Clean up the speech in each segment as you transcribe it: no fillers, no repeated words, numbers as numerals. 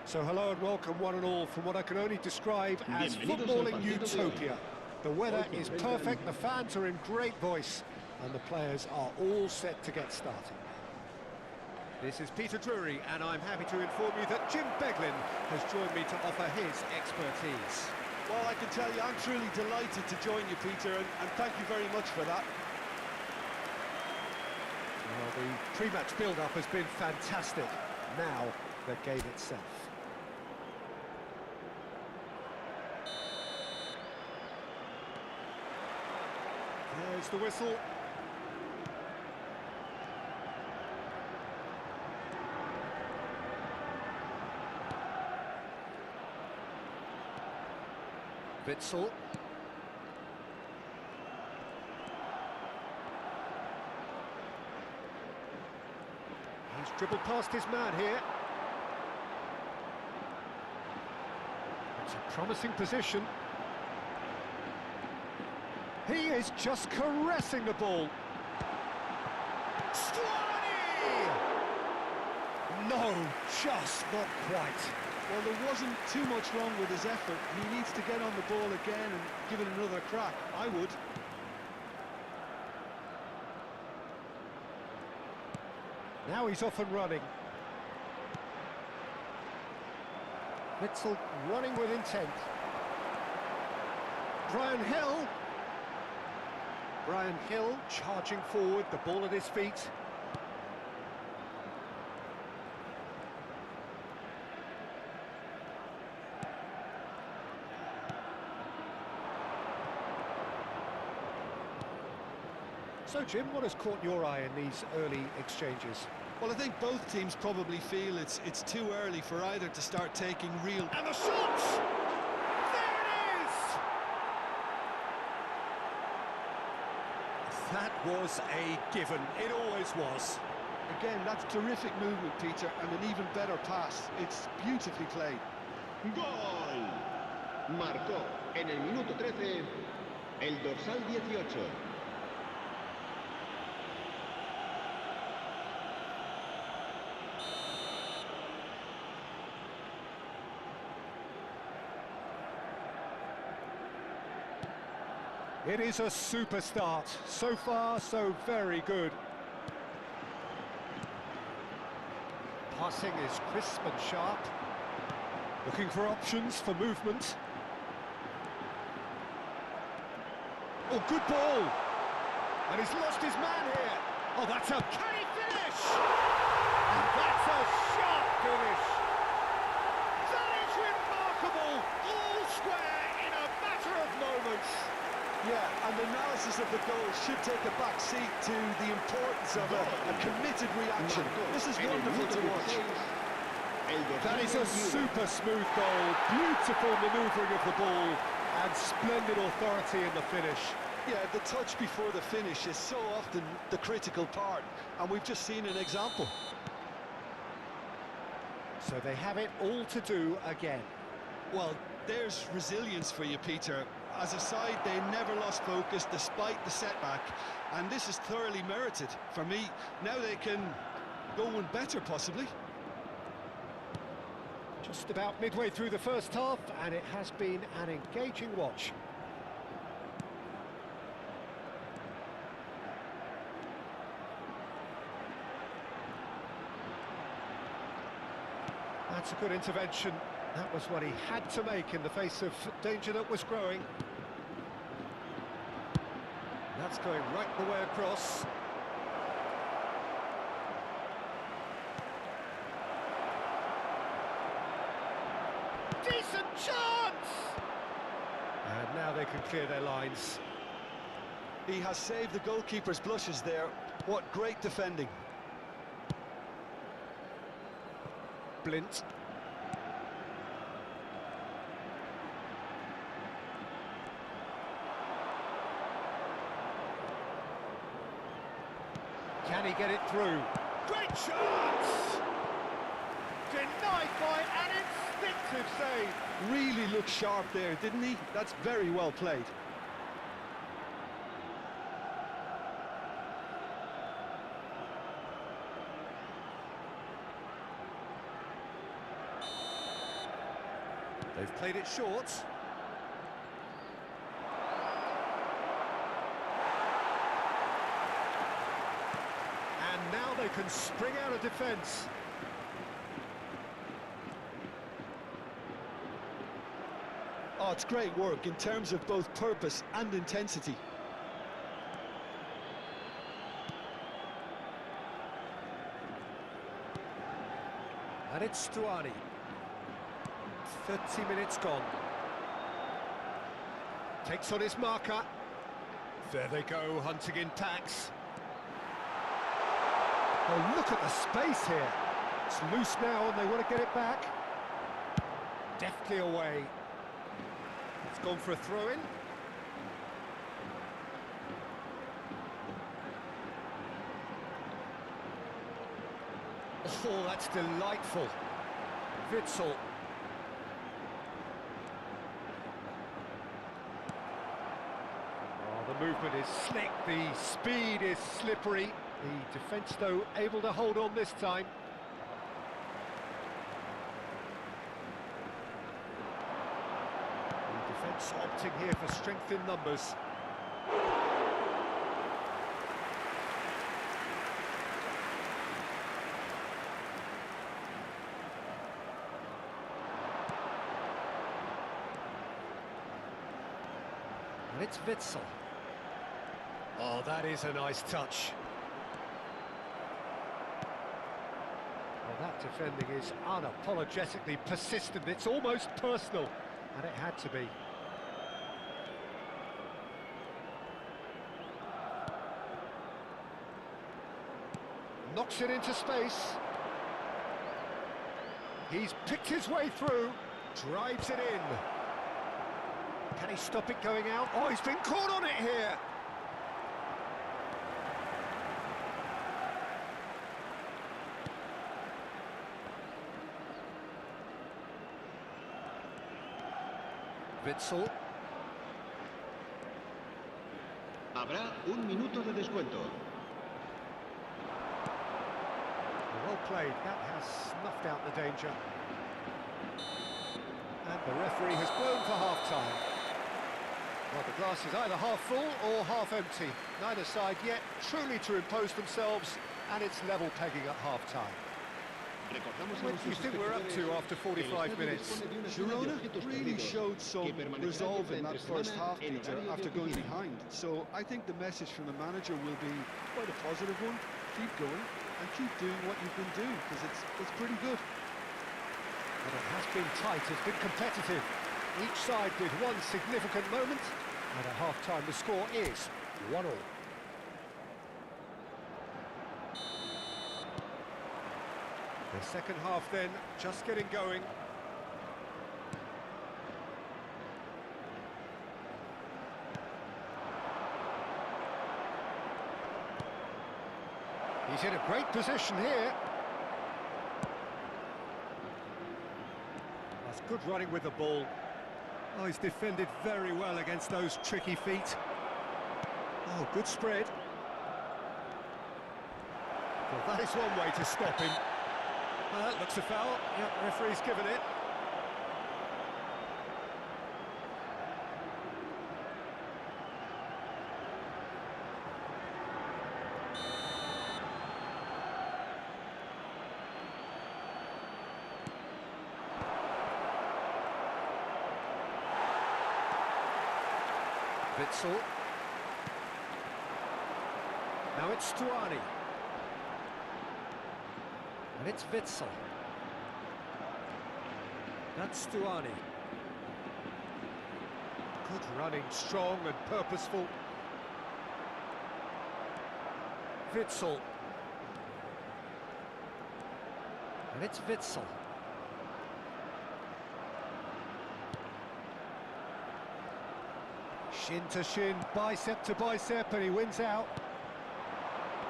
So hello and welcome one and all from what I can only describe as footballing utopia. The weather is perfect, the fans are in great voice, and the players are all set to get started. This is Peter Drury, and I'm happy to inform you that Jim Beglin has joined me to offer his expertise. Well, I can tell you, I'm truly delighted to join you, Peter, and thank you very much for that. Well, the pre-match build-up has been fantastic. Now, the game itself. There's the whistle. Witsel. He's dribbled past his man here. It's a promising position. He is just caressing the ball. Stuani! No, just not quite. Well, there wasn't too much wrong with his effort. He needs to get on the ball again and give it another crack. I would. Now he's off and running. Witsel running with intent. Brian Hill charging forward, the ball at his feet. So, Jim, what has caught your eye in these early exchanges? Well, I think both teams probably feel it's too early for either to start taking real... And the shot! There it is! That was a given. It always was. Again, that's terrific movement, Peter, and an even better pass. It's beautifully played. ¡Gol! Marcó en el minuto 13 el dorsal 18. It is a super start. So far, so very good. Passing is crisp and sharp. Looking for options for movement. Oh, good ball! And he's lost his man here. Oh, that's a... Can he finish? And that's a sharp finish. That is remarkable. All square in a matter of moments. Yeah, and the analysis of the goal should take a back seat to the importance of a committed reaction. This is wonderful to watch. That is a super smooth goal, beautiful manoeuvring of the ball, and splendid authority in the finish. Yeah, the touch before the finish is so often the critical part, and we've just seen an example. So they have it all to do again. Well, there's resilience for you, Peter. As a side, they never lost focus despite the setback, and this is thoroughly merited. For me, now they can go one better, possibly. Just about midway through the first half, and it has been an engaging watch. That's a good intervention. That was what he had to make in the face of danger that was growing. That's going right the way across. Decent chance! And now they can clear their lines. He has saved the goalkeeper's blushes there. What great defending. Blint. Can he get it through? Great chance! Denied by an instinctive save. Really looked sharp there, didn't he? That's very well played. They've played it short. And now they can spring out of defence. Oh, it's great work in terms of both purpose and intensity. And it's Stuani. 30 minutes gone. Takes on his marker. There they go, hunting in packs. Oh, look at the space here. It's loose now and they want to get it back. Deftly away. It's gone for a throw-in. Oh, that's delightful. Witsel. Oh, the movement is slick, the speed is slippery. The defence, though, able to hold on this time. The defence opting here for strength in numbers. And it's Witsel. Oh, that is a nice touch. Well, that defending is unapologetically persistent. It's almost personal, and it had to be. Knocks it into space. He's picked his way through, drives it in. Can he stop it going out? Oh, he's been caught on it here. Witsel. Habrá un minuto de descuento. Well played. That has snuffed out the danger. And the referee has blown for half-time. Well, the glass is either half full or half empty. Neither side yet truly to impose themselves, and it's level pegging at half-time. What do you think we're up to after 45 minutes? Girona really showed some resolve in that first half, Peter, after going behind. So I think the message from the manager will be quite a positive one. Keep going and keep doing what you've been doing, because it's pretty good. But it has been tight, it's been competitive. Each side with one significant moment, and at half-time the score is 1-1. The second half then, just getting going. He's in a great position here. That's good running with the ball. Oh, he's defended very well against those tricky feet. Oh, good spread. Well, that is one way to stop him. That looks a foul. Yep, referee's given it. Witsel. Now it's Stuani. And it's Witsel. That's Stuani. Good running, strong and purposeful. Witsel. And it's Witsel. Shin to shin, bicep to bicep, and he wins out.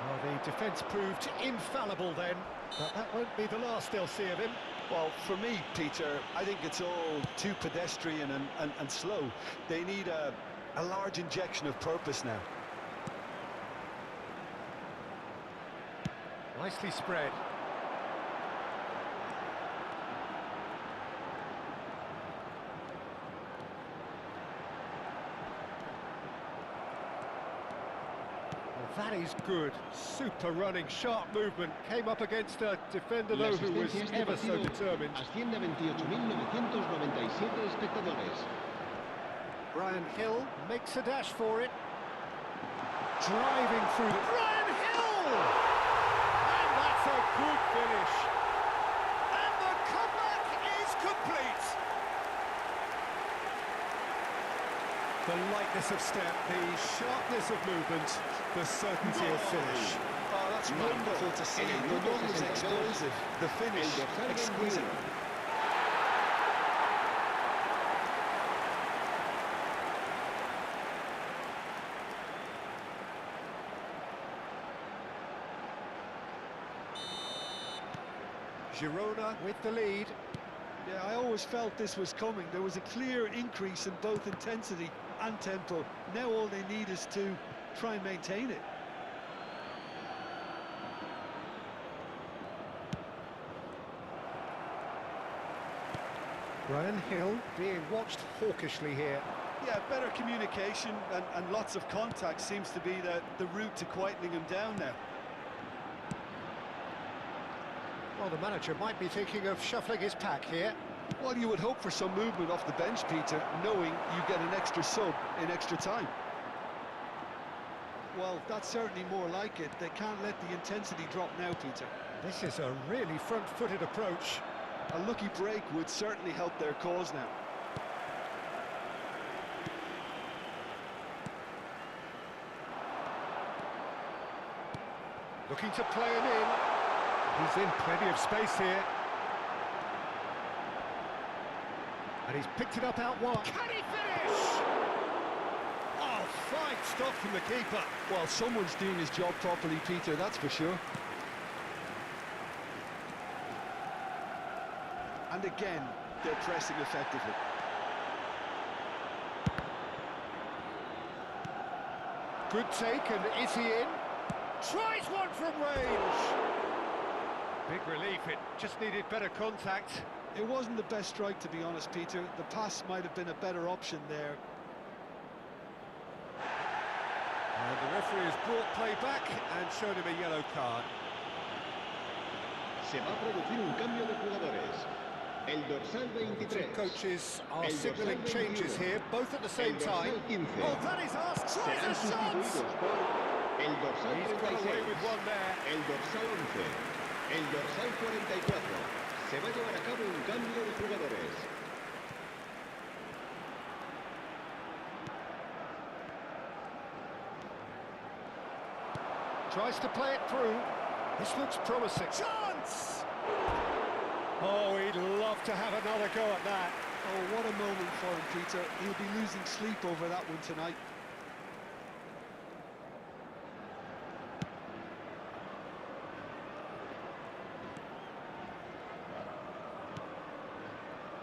Well, the defence proved infallible then, but that won't be the last they'll see of him. Well, for me, Peter, I think it's all too pedestrian and slow. They need a large injection of purpose now. Nicely spread. That is good. Super running, sharp movement. Came up against a defender, though, who was ever so determined. Asciende a 28.997 espectadores. Brian Hill makes a dash for it. Driving through the... Brian Hill! And that's a good finish. And the comeback is complete. The lightness of step, the sharpness of movement, the certainty of finish. Oh, that's wonderful to see. The run was explosive, the finish exquisite. Girona with the lead. Yeah, I always felt this was coming. There was a clear increase in both intensity and tempo. Now all they need is to try and maintain it. Brian Hill being watched hawkishly here. Yeah, better communication and lots of contact seems to be the route to quietening him down now. Well, the manager might be thinking of shuffling his pack here. Well, you would hope for some movement off the bench, Peter, knowing you get an extra sub in extra time. Well, that's certainly more like it. They can't let the intensity drop now, Peter. This is a really front-footed approach. A lucky break would certainly help their cause now. Looking to play him in. He's in plenty of space here. And he's picked it up out wide. Can he finish? Oh, fine stop from the keeper. Well, someone's doing his job properly, Peter, that's for sure. And again, they're pressing effectively. Good take, and is he in? Tries one from range. Big relief, it just needed better contact. It wasn't the best strike, to be honest, Peter. The pass might have been a better option there. And the referee has brought play back and shown him a yellow card. Se va a producir un cambio de jugadores. El dorsal 23. Coaches are signalling changes here, both at the same time. Oh, that is asked. Tries a shot. El dorsal He's got 36. away with one there. El dorsal 11. El dorsal 44. Se va a llevar a cabo un cambio de jugadores. Tries to play it through. This looks promising. Chance! Oh, he'd love to have another go at that. Oh, what a moment for him, Peter. He'll be losing sleep over that one tonight.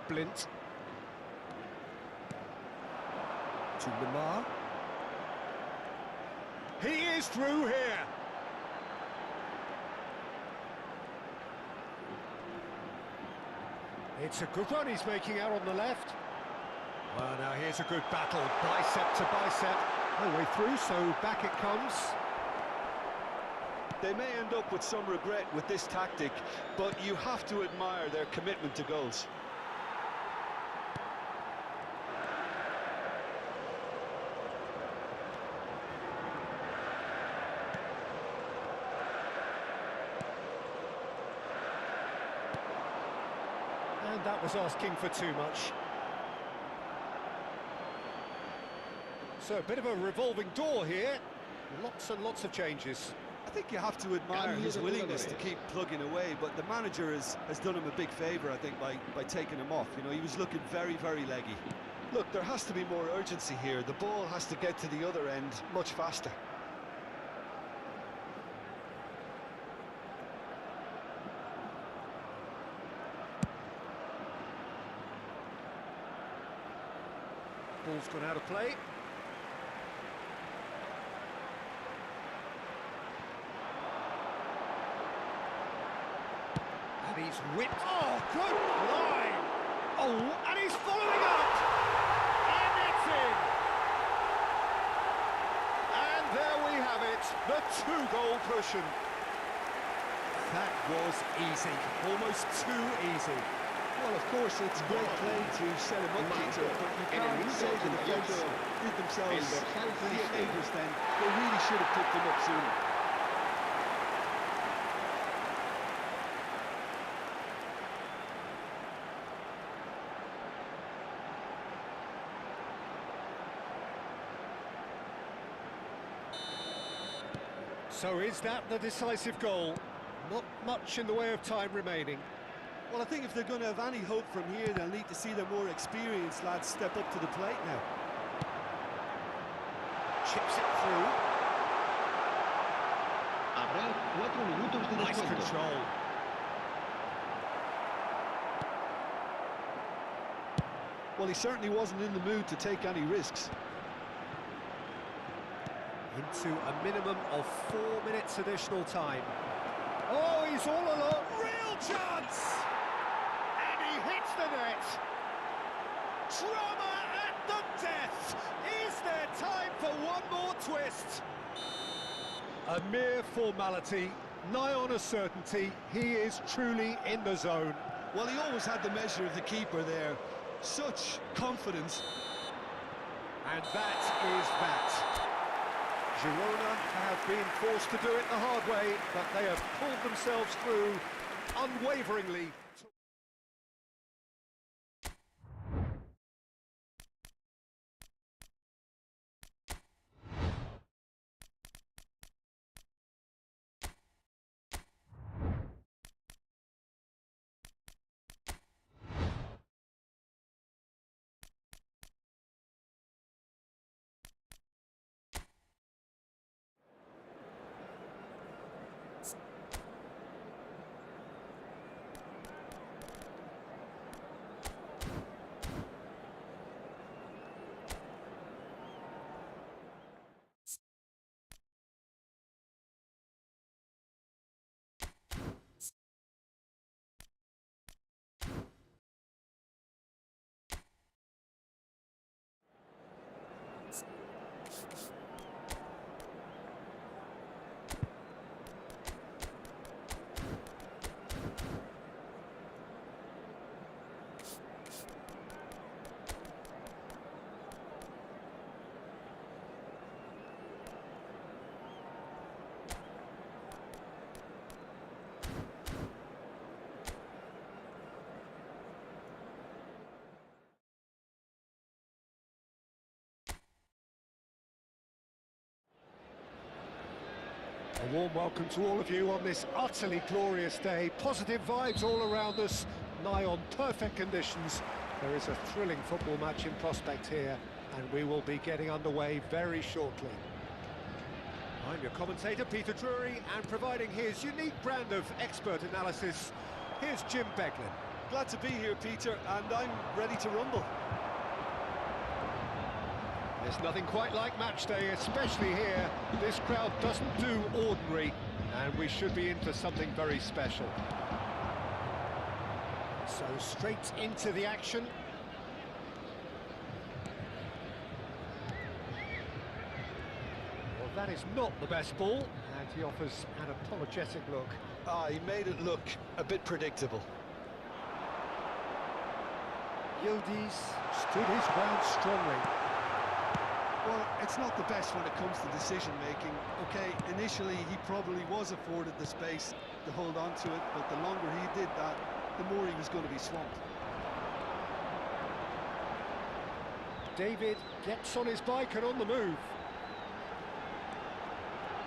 Blint. To Lamar. He is through here. It's a good run he's making out on the left. Well, now here's a good battle, bicep to bicep. No way through, so back it comes. They may end up with some regret with this tactic, but you have to admire their commitment to goals. And that was asking for too much. So a bit of a revolving door here. Lots and lots of changes. I think you have to admire his willingness to keep plugging away, but the manager has done him a big favour, I think, by taking him off. You know, he was looking very, very leggy. Look, there has to be more urgency here. The ball has to get to the other end much faster. Ball's gone out of play. And he's whipped. Oh, good line! Oh, and he's following up! And it's in! And there we have it, the two-goal cushion. That was easy, almost too easy. Well, of course, it's great play to set him up, Peter, but you can't say the defence did themselves many favours then. They really should have picked them up sooner. So is that the decisive goal? Not much in the way of time remaining. Well, I think if they're going to have any hope from here, they'll need to see their more experienced lads step up to the plate now. Chips it through. Habrá 4 minutos de Nice descuento. control. Well, he certainly wasn't in the mood to take any risks. Into a minimum of 4 minutes additional time. Oh, he's all alone. Real chance! And he hits the net. Drama at the death. Is there time for one more twist? A mere formality, nigh on a certainty. He is truly in the zone. Well, he always had the measure of the keeper there. Such confidence. And that is that. Girona have been forced to do it the hard way, but they have pulled themselves through unwaveringly. A warm welcome to all of you on this utterly glorious day. Positive vibes all around us, nigh on perfect conditions. There is a thrilling football match in prospect here, and we will be getting underway very shortly. I'm your commentator, Peter Drury, and providing his unique brand of expert analysis, here's Jim Beglin. Glad to be here, Peter, and I'm ready to rumble. There's nothing quite like match day, especially here. This crowd doesn't do ordinary, and we should be in for something very special. So straight into the action. Well, that is not the best ball, and he offers an apologetic look. He made it look a bit predictable. Yildiz stood his ground strongly. Well, it's not the best when it comes to decision-making. Okay, initially he probably was afforded the space to hold on to it, but the longer he did that, the more he was going to be swamped. David gets on his bike and on the move.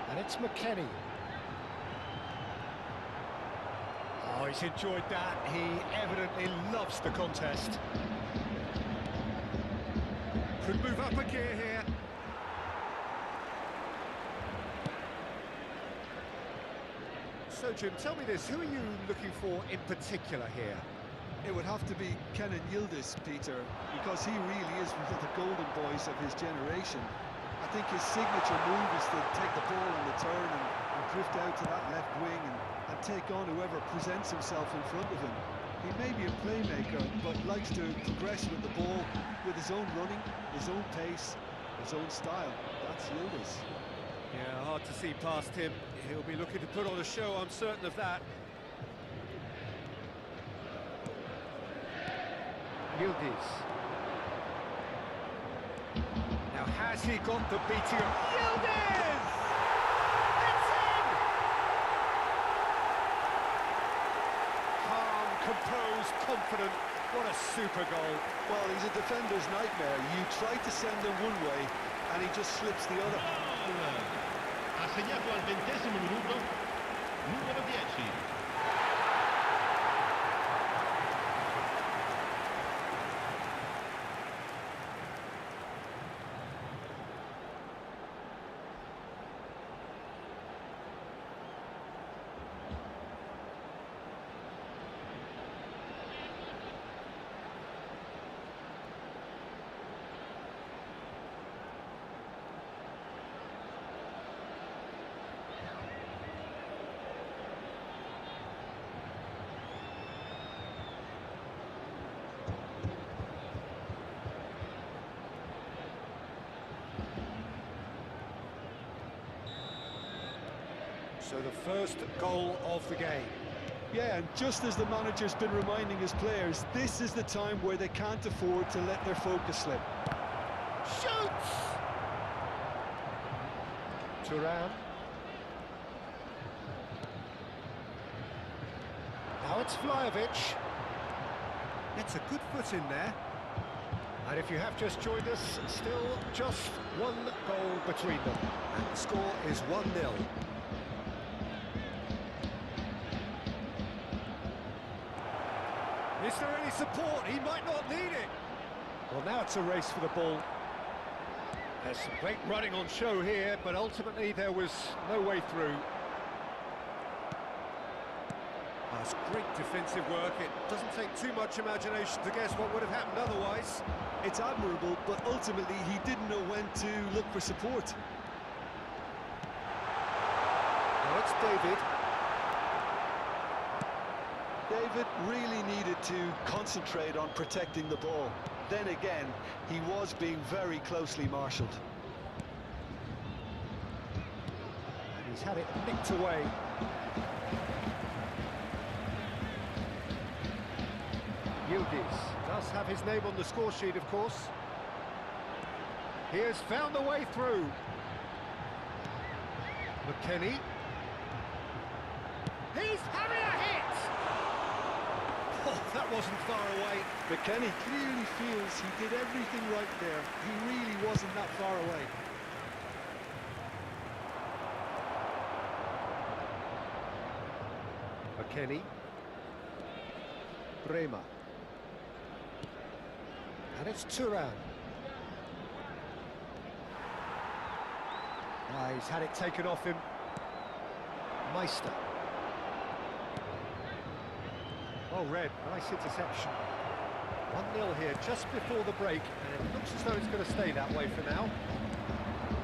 And it's McKennie. Oh, he's enjoyed that. He evidently loves the contest. Could move up a gear here. So, Jim, tell me this, who are you looking for in particular here? It would have to be Kenan Yildiz, Peter, because he really is one of the golden boys of his generation. I think his signature move is to take the ball on the turn and drift out to that left wing and take on whoever presents himself in front of him. He may be a playmaker, but likes to progress with the ball, with his own running, his own pace, his own style. That's Yildiz. Yeah, hard to see past him. He'll be looking to put on a show, I'm certain of that. Yildiz. Now has he got the beating of Yildiz? It's in! Calm, composed, confident. What a super goal. Well, he's a defender's nightmare. You try to send him one way, and he just slips the other. Ha segnato al 20° minuto, numero 10. So the first goal of the game. Yeah, and just as the manager's been reminding his players, this is the time where they can't afford to let their focus slip. Shoots! Thuram. Now it's Vlahovic. It's a good foot in there. And if you have just joined us, still just one goal between them. And the score is 1-0. Is there any support? He might not need it. Well, now it's a race for the ball. There's some great running on show here, but ultimately there was no way through. That's great defensive work. It doesn't take too much imagination to guess what would have happened otherwise. It's admirable, but ultimately he didn't know when to look for support. Now it's David. David really needed to concentrate on protecting the ball. Then again, he was being very closely marshalled. And he's had it nicked away. Yildiz does have his name on the score sheet, of course. He has found the way through. McKennie. He's having a hit! Oh, that wasn't far away. McKennie clearly feels he did everything right there. He really wasn't that far away. McKennie. Bremer. And it's Thuram. He's had it taken off him. Meister. Well read, nice interception. 1-0 here just before the break, and it looks as though it's going to stay that way for now.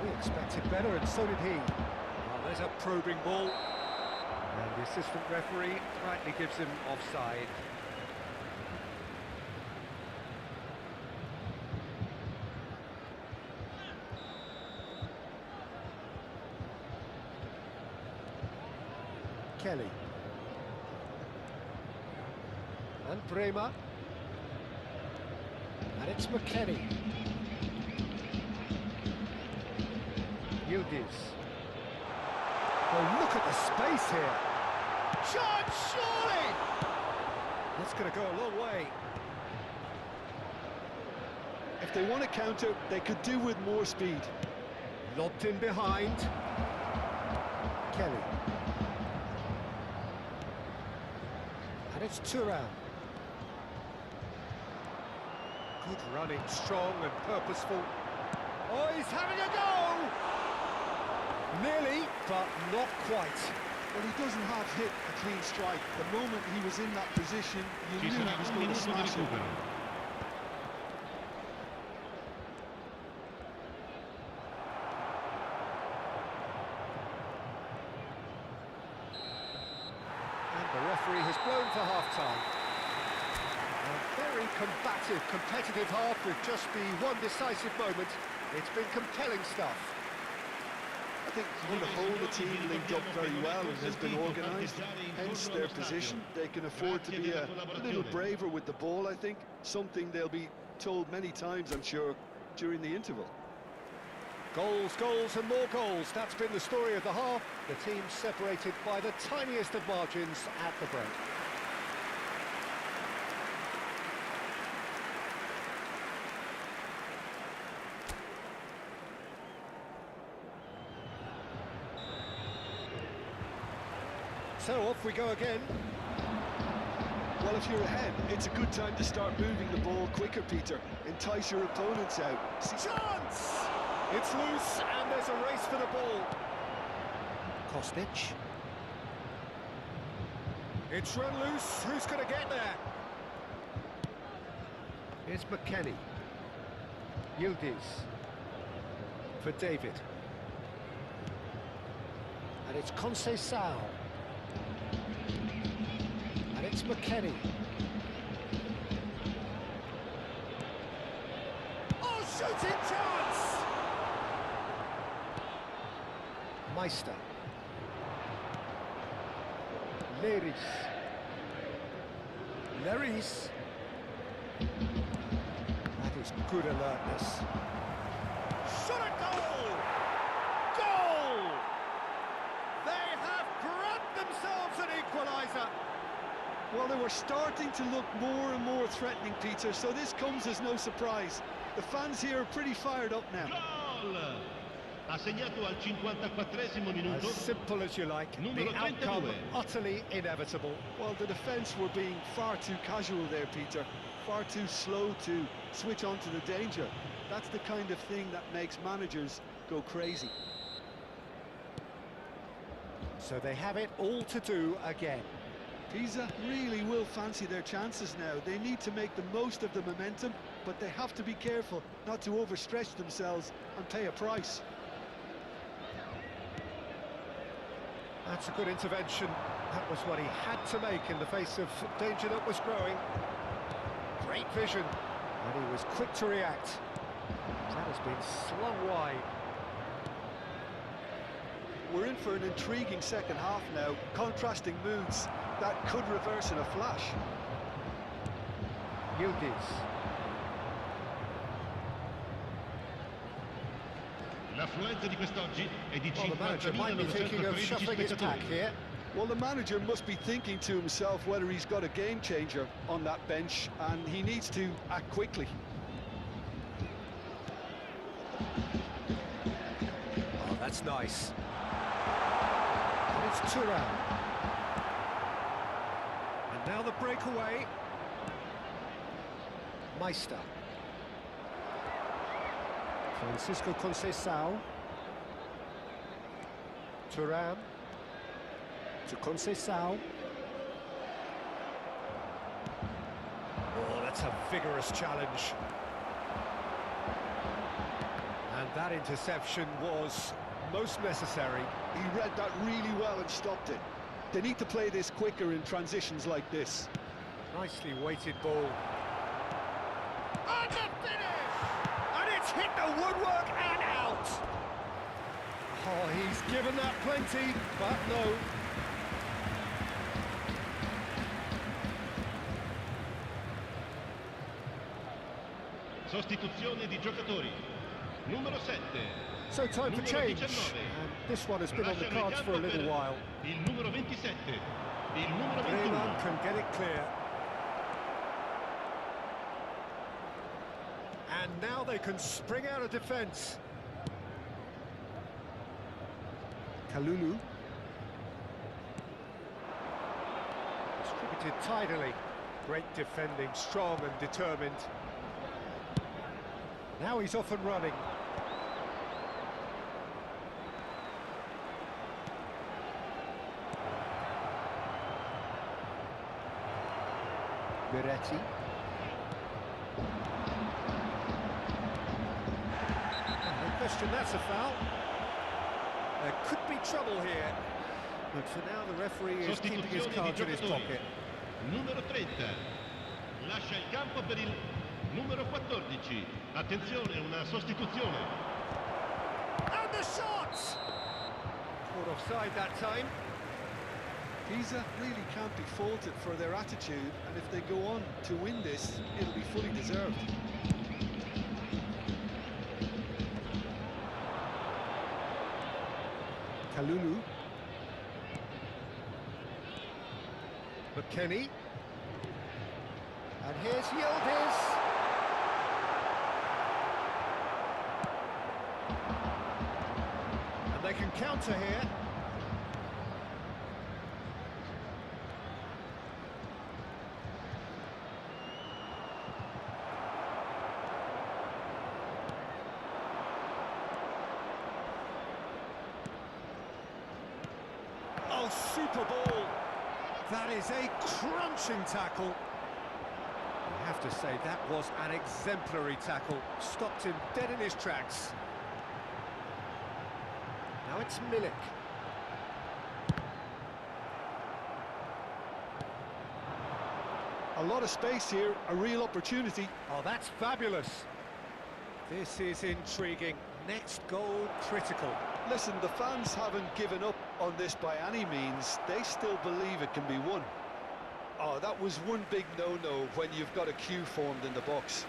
We expected better, and so did he. Well, there's a probing ball. And the assistant referee rightly gives him offside. Kelly. And Bremer. And it's McKennie. Yildiz. Oh, look at the space here. Shot, surely! That's going to go a long way. If they want to counter, they could do with more speed. Lobbed in behind. Kelly. And it's Thuram. Good running, strong and purposeful. Oh, he's having a go! Nearly, but not quite. Well, he doesn't have hit a clean strike. The moment he was in that position, you Ci knew sarà he was un going to minuto di smash it. recupero. And the referee has blown for half-time. A very combative, competitive half with just the one decisive moment. It's been compelling stuff. I think on the whole the team linked up very well and has been organised, hence their position. They can afford to be a little braver with the ball, I think, something they'll be told many times, I'm sure, during the interval. Goals, goals and more goals. That's been the story of the half. The team separated by the tiniest of margins at the break. So off we go again. Well, if you're ahead, it's a good time to start moving the ball quicker, Peter. Entice your opponents out. Chance! It's loose and there's a race for the ball. Kostic. It's run loose. Who's going to get there? Here's McKennie. Yildiz. For David. And it's Conceição. And it's McKennie. Oh, shooting chance! Meister. Leris. That is good alertness. Shot a goal! Goal! They have grabbed themselves an equaliser. Well, they were starting to look more and more threatening, Peter, so this comes as no surprise. The fans here are pretty fired up now. Gol! Ha segnato al 54esimo minuto. As simple as you like, Numero the outcome 32. utterly inevitable. Well, the defence were being far too casual there, Peter. Far too slow to switch on to the danger. That's the kind of thing that makes managers go crazy. So they have it all to do again. Pisa really will fancy their chances now. They need to make the most of the momentum, but they have to be careful not to overstretch themselves and pay a price. That's a good intervention. That was what he had to make in the face of danger that was growing. Great vision, and he was quick to react. That has been slung wide. We're in for an intriguing second half now, contrasting moods that could reverse in a flash. Yildiz. L'affluenza di quest'oggi è di Well, the manager might be thinking of 50.913 shuffling his pack spettatori. here. Well, the manager must be thinking to himself whether he's got a game changer on that bench, and he needs to act quickly. Oh, that's nice. And it's Thuram. And now the breakaway. Meister. Francisco Conceição. Thuram. To Conceição. Oh, that's a vigorous challenge. And that interception was most necessary. He read that really well and stopped it. They need to play this quicker in transitions like this. Nicely weighted ball. And the finish! And it's hit the woodwork and out! Oh, he's given that plenty, but no. Sostituzione di giocatori. Numero 7. So time for Numero change. 19. And this one has been on the Lasciano il cards for a campo little per while. il numero 27. Il numero 21. Rayman can get it clear. And now they can spring out of defence. Kalulu. Distributed tidily. Great defending, strong and determined. Now he's off and running. Beretti. No question that's a foul. There could be trouble here. But for now the referee is keeping his Sostituzione di cards in his giocatori. pocket. Numero 30. Lascia il campo per il numero 14. Attenzione, una sostituzione. And the shot! Caught offside that time. Pisa really can't be faulted for their attitude, and if they go on to win this, it'll be fully deserved. Kalulu. McKennie. And here's Yildiz. And they can counter here. Oh, super ball. That is a crunching tackle. I have to say, that was an exemplary tackle. Stopped him dead in his tracks. Now it's Milik. A lot of space here, a real opportunity. Oh, that's fabulous. This is intriguing. Next goal critical. Listen, the fans haven't given up on this by any means. They still believe it can be won. Oh, that was one big no-no when you've got a queue formed in the box.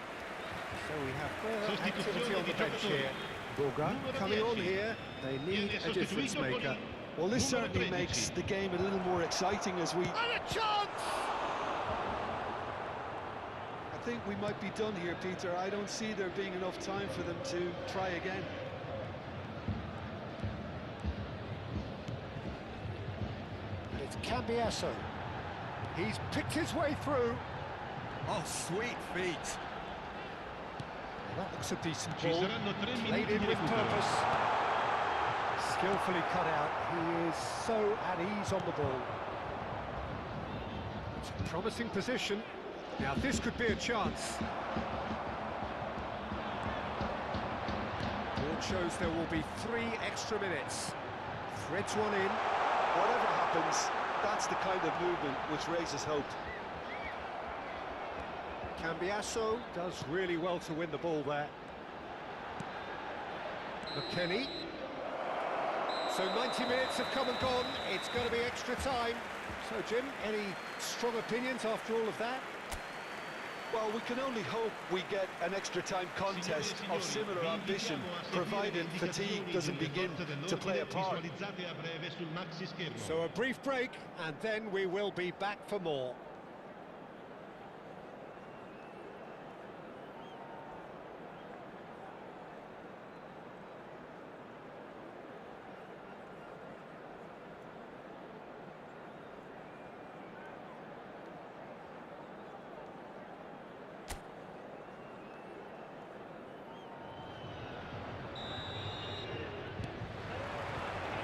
So we have further activity on the bench here. Boga coming on here. They need a difference maker. Well, this certainly makes the game a little more exciting as we... And a chance! I think we might be done here, Peter. I don't see there being enough time for them to try again. And it's Cambiasso. He's picked his way through. Oh, sweet feet. Well, that looks a decent ball. Played in with purpose. Skillfully cut out. He is so at ease on the ball. It's a promising position. Now this could be a chance. Board shows there will be 3 extra minutes. Threads one in. Whatever happens, that's the kind of movement which raises hope. Cambiasso does really well to win the ball there. McKennie. So 90 minutes have come and gone. It's going to be extra time. So, Jim, any strong opinions after all of that? Well, we can only hope we get an extra time contest of similar ambition, provided fatigue doesn't begin to play a part. So a brief break, and then we will be back for more.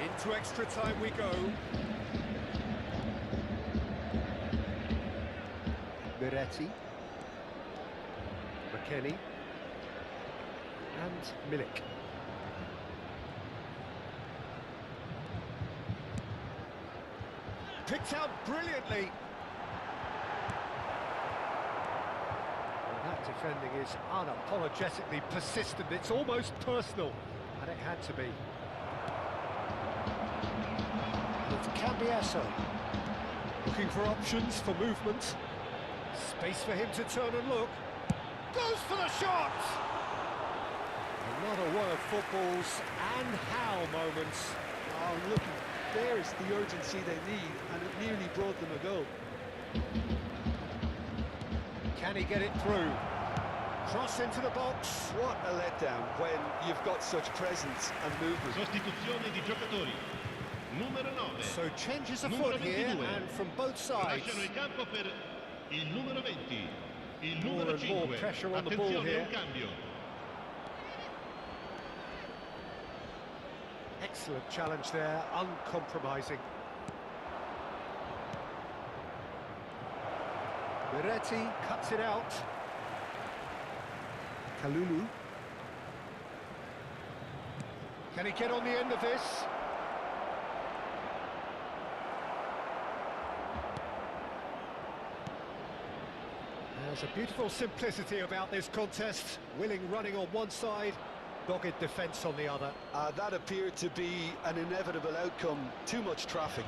Into extra time we go. Miretti. McKennie. And Milik. Picked out brilliantly. Well, that defending is unapologetically persistent. It's almost personal, and it had to be. It's Cambiasso. Looking for options for movement. Space for him to turn and look. Goes for the shot! Another one of football's and how moments. Oh, look, there's the urgency they need, and it nearly brought them a goal. Can he get it through? Cross into the box. What a letdown when you've got such presence and movement. Sostituzione di giocatori. Numero 9. So changes of foot here, and from both sides. Lasciano il campo per il numero 20. Il More numero and more 5. pressure on the ball Attenzione, here. un cambio. Excellent challenge there, uncompromising. Miretti cuts it out. Kalulu. Can he get on the end of this? There's a beautiful simplicity about this contest. Willing running on one side, Dogged defence on the other. That appeared to be an inevitable outcome. Too much traffic.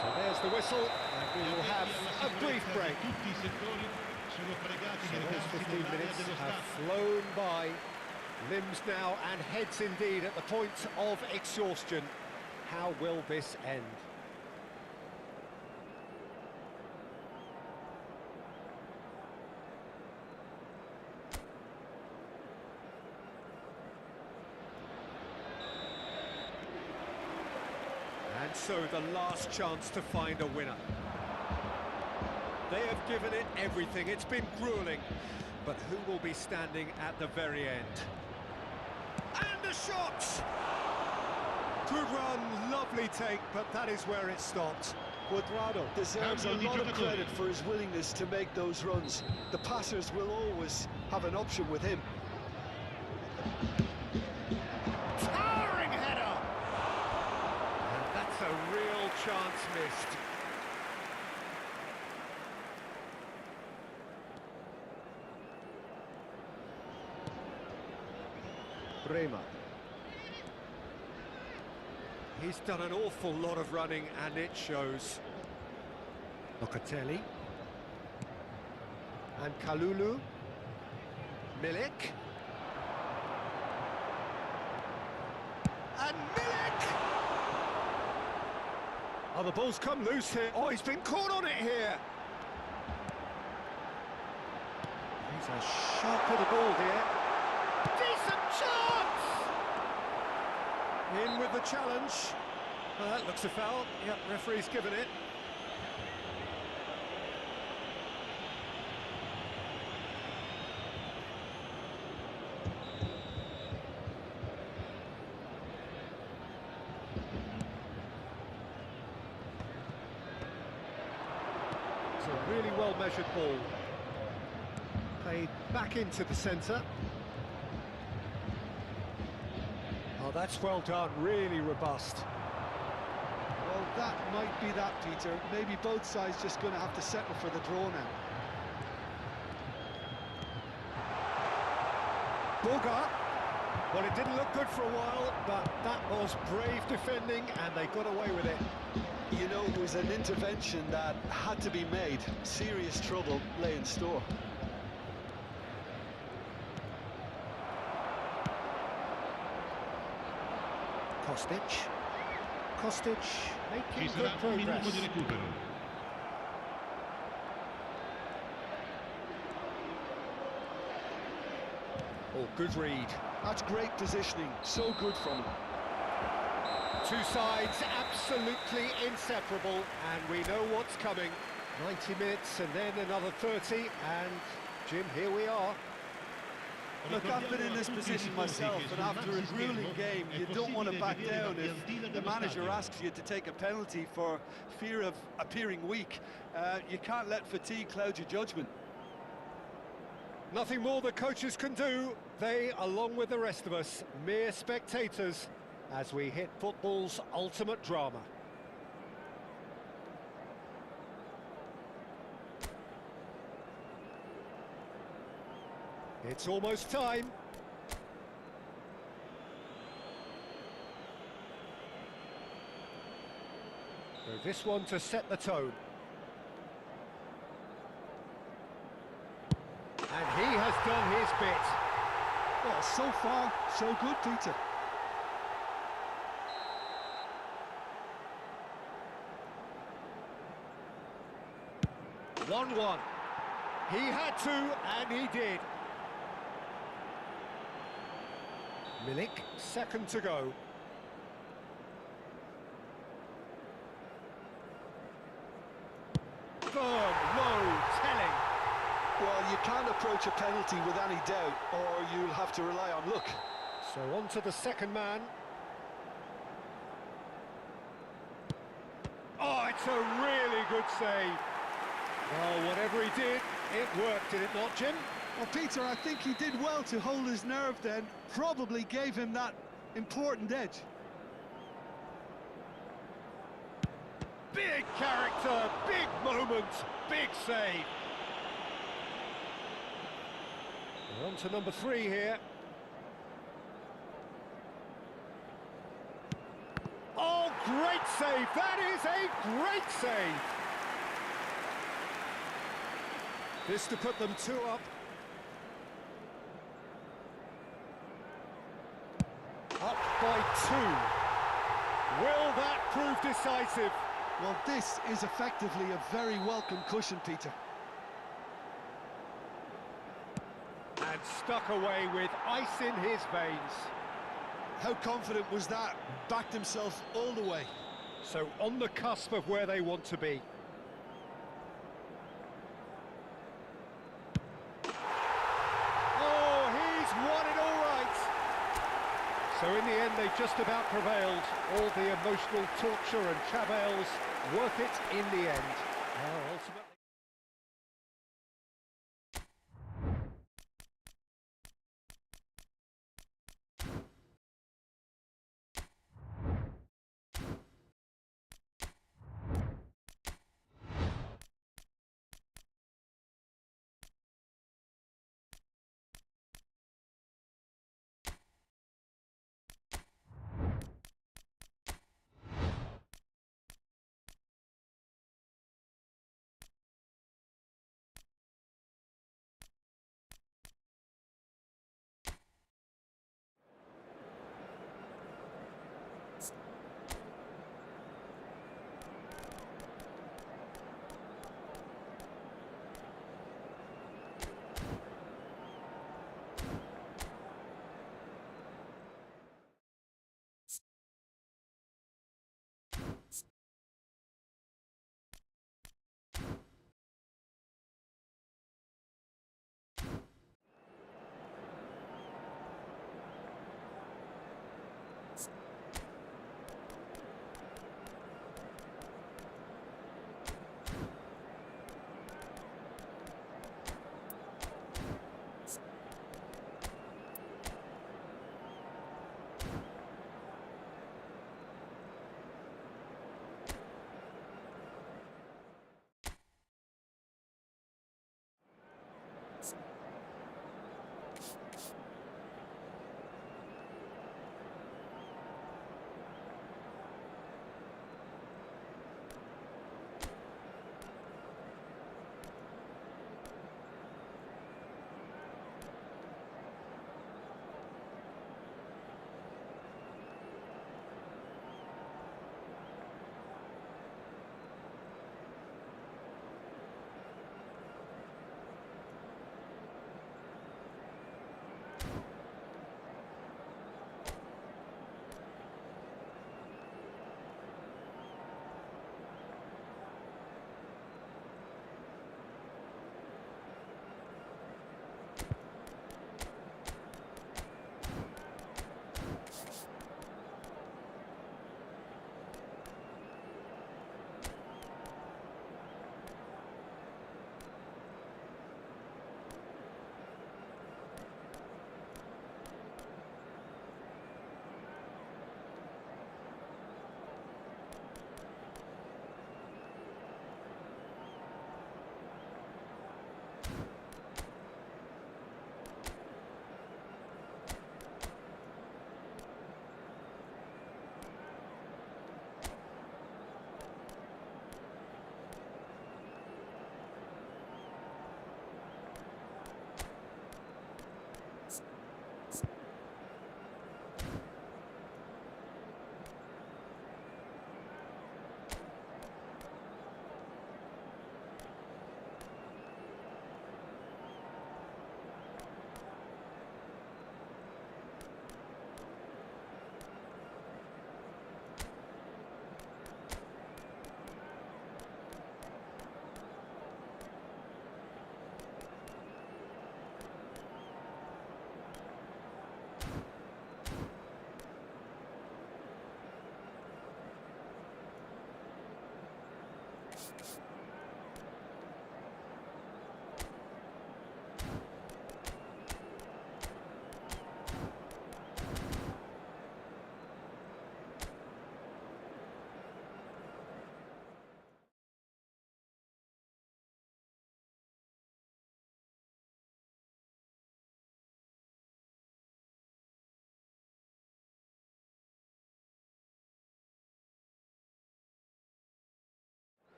So there's the whistle, and we will have a brief break. So those 15 minutes have flown by. Limbs now and heads indeed at the point of exhaustion. How will this end? And so the last chance to find a winner. They have given it everything. It's been grueling. But who will be standing at the very end? And a shot! Good run, lovely take, but that is where it stopped. Cuadrado deserves a lot of credit for his willingness to make those runs. The passers will always have an option with him. Towering header! And that's a real chance missed. Bremer. He's done an awful lot of running and it shows. Locatelli. And Kalulu. Milik. And Milik! Oh, the ball's come loose here. Oh, he's been caught on it here. He's a shot at the ball here. Decent chance! In with the challenge. Well, that looks a foul. Yep, referee's given it. It's a really well-measured ball. Played back into the centre. Oh, that's well done, really robust. Well, that might be that, Peter. Maybe both sides just going to have to settle for the draw now. Boga. Well, it didn't look good for a while, but that was brave defending, and they got away with it. You know, it was an intervention that had to be made. Serious trouble lay in store. Kostic making good progress. Oh, good read. That's great positioning, so good from him. Two sides absolutely inseparable, and we know what's coming. 90 minutes and then another 30, and Jim, here we are. Look, I've been in this position myself, and after a grueling game, you don't want to back down if the manager asks you to take a penalty for fear of appearing weak. You can't let fatigue cloud your judgment. Nothing more the coaches can do. They, along with the rest of us, mere spectators, as we hit football's ultimate drama. It's almost time. So this one to set the tone. And he has done his bit. Well, so far, so good, Peter. One. He had to, and he did. Milik, second to go. Firm, low, telling. Well, you can't approach a penalty with any doubt, or you'll have to rely on luck. So on to the second man. Oh, it's a really good save. Well, whatever he did, it worked, did it not, Jim? Well, Peter, I think he did well to hold his nerve then. Probably gave him that important edge. Big character, big moment, big save. We're on to number 3 here. Oh, great save! That is a great save! This to put them 2 up. Up by 2. Will that prove decisive? Well, this is effectively a very welcome cushion, Peter. And stuck away with ice in his veins. How confident was that? Backed himself all the way. So on the cusp of where they want to be. Oh, he's won it all right. So in the end, they just about prevailed. All the emotional torture and travails, worth it in the end. Well, ultimately...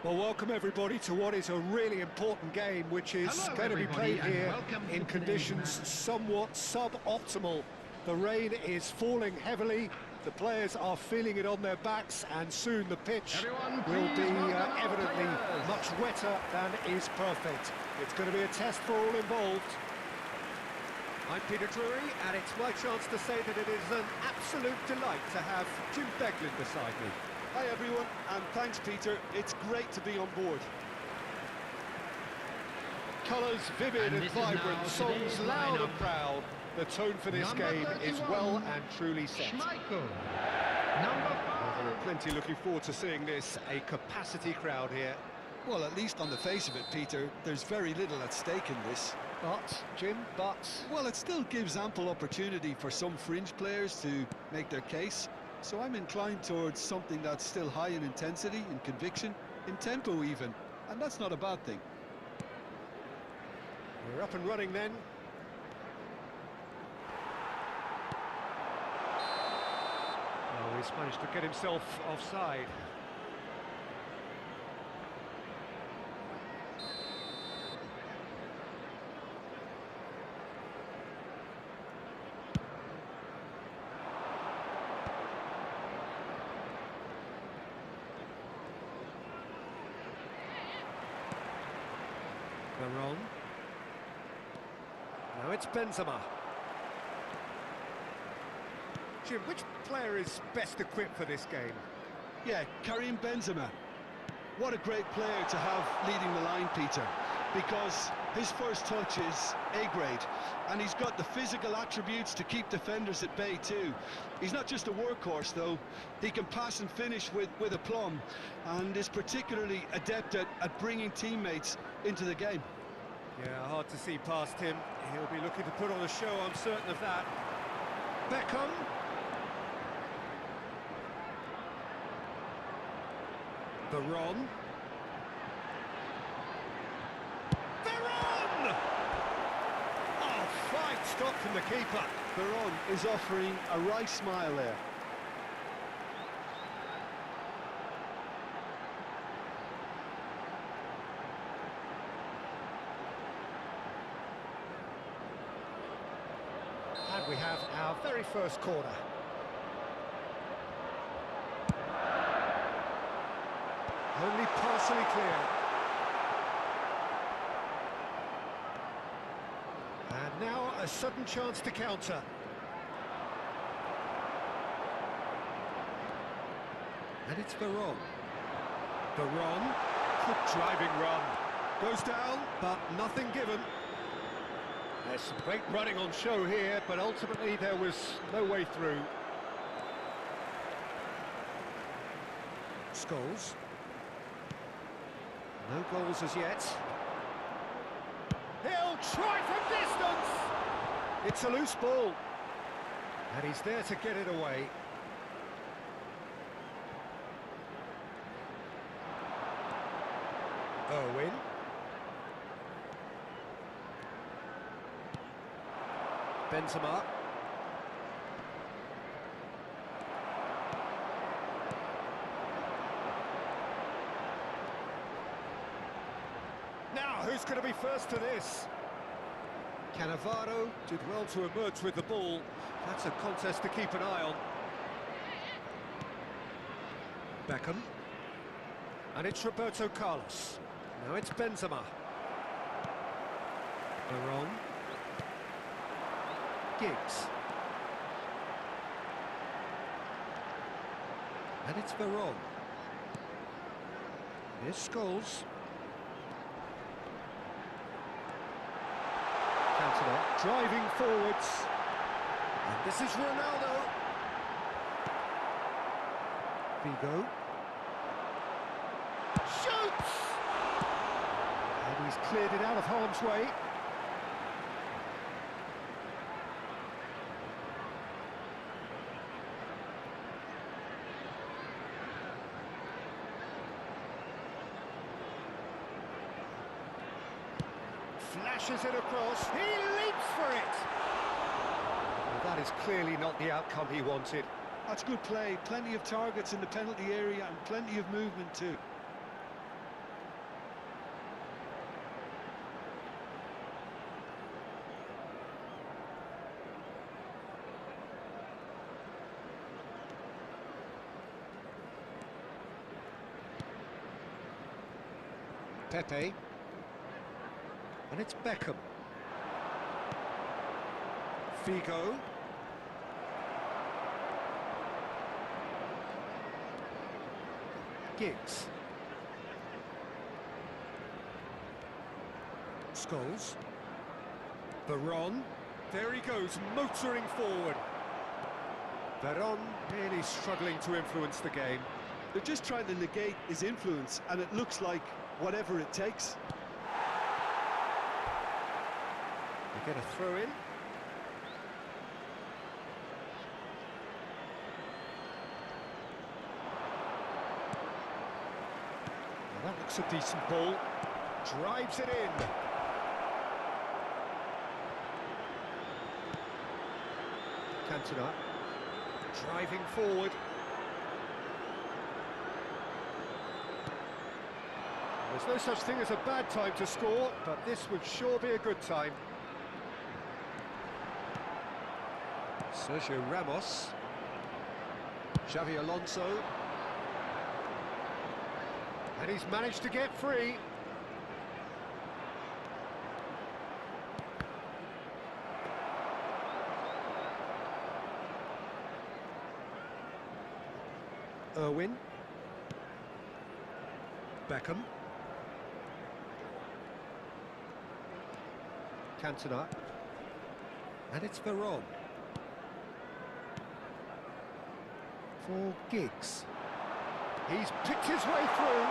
Well, welcome everybody to what is a really important game, which is Hello, going to be played everybody, and here welcome to in today's conditions match. somewhat suboptimal. The rain is falling heavily, the players are feeling it on their backs, and soon the pitch Everyone, will please be welcome our evidently players. much wetter than is perfect. It's going to be a test for all involved. I'm Peter Drury, and it's my chance to say that it is an absolute delight to have Jim Beglin beside me. Hi everyone, and thanks Peter, it's great to be on board. Colours vivid And and this is now vibrant, songs today's loud and lineup. proud. The tone for this Number game is 31, well and truly set. Schmeichel. Number 5. There are plenty looking forward to seeing this, a capacity crowd here. Well, at least on the face of it, Peter, there's very little at stake in this. But, Jim, Well, it still gives ample opportunity for some fringe players to make their case. So I'm inclined towards something that's still high in intensity, in conviction, in tempo even. And that's not a bad thing. we're up and running then. Oh, he's managed to get himself offside. Veron. Now it's Benzema. Jim, which player is best equipped for this game? Yeah, Karim Benzema. What a great player to have leading the line, Peter, because his first touch is A-grade, and he's got the physical attributes to keep defenders at bay too. He's not just a workhorse, though. He can pass and finish with aplomb, and is particularly adept at bringing teammates into the game. Yeah, hard to see past him. He'll be looking to put on a show, I'm certain of that. Beckham. Veron. Veron! Oh, fine stop from the keeper. Veron is offering a wry smile there. And we have our very first corner. Only partially clear. And now a sudden chance to counter. And it's Veron. Veron, good driving run. Goes down, but nothing given. There's some great running on show here, but ultimately there was no way through. Scholes. No goals as yet. He'll try from distance! It's a loose ball. And he's there to get it away. Owen. Benzema. Now, who's going to be first to this? Cannavaro did well to emerge with the ball. That's a contest to keep an eye on. Beckham. And it's Roberto Carlos. Now it's Benzema. Veron. Giggs. And it's Veron. Here's Scholes. Cantona driving forwards. And this is Ronaldo. Vigo. Shoots! And he's cleared it out of harm's way. Flashes it across, he leaps for it! Well, that is clearly not the outcome he wanted. That's good play, plenty of targets in the penalty area and plenty of movement too. Pepe. And it's Beckham. Figo. Giggs. Scholes. Veron. There he goes, motoring forward. Veron really struggling to influence the game. They're just trying to negate his influence, and it looks like whatever it takes. They get a throw in. Well, that looks a decent ball. Drives it in. Cantona driving forward. There's no such thing as a bad time to score, but this would sure be a good time. Sergio Ramos. Xavi Alonso. And he's managed to get free. Irwin. Beckham. Cantona. And it's Veron. For Giggs. He's picked his way through.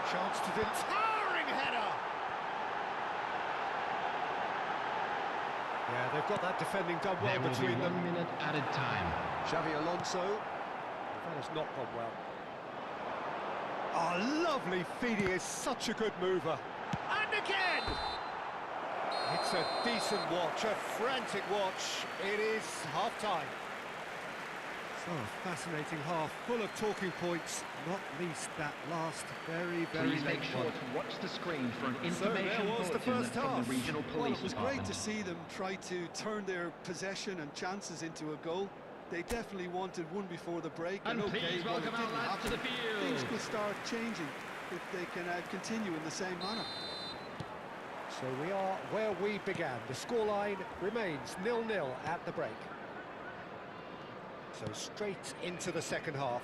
Chance to the towering header. Yeah, they've got that defending done well between them. 1 minute added time. Xavi Alonso. That has not gone well. Oh, lovely feed. He is such a good mover. And again! It's a decent watch, a frantic watch. It is half-time. So, a fascinating half, full of talking points, not least that last very Please late make sure one. to watch the screen for an So information there was the bulletin first from half. the regional Well, police it was department. great to see them try to turn their possession and chances into a goal. They definitely wanted one before the break. And okay, please well, it welcome our didn't lads to happen. the field. Things could start changing if they can continue in the same manner. So we are where we began. The scoreline remains 0-0 at the break. So straight into the second half.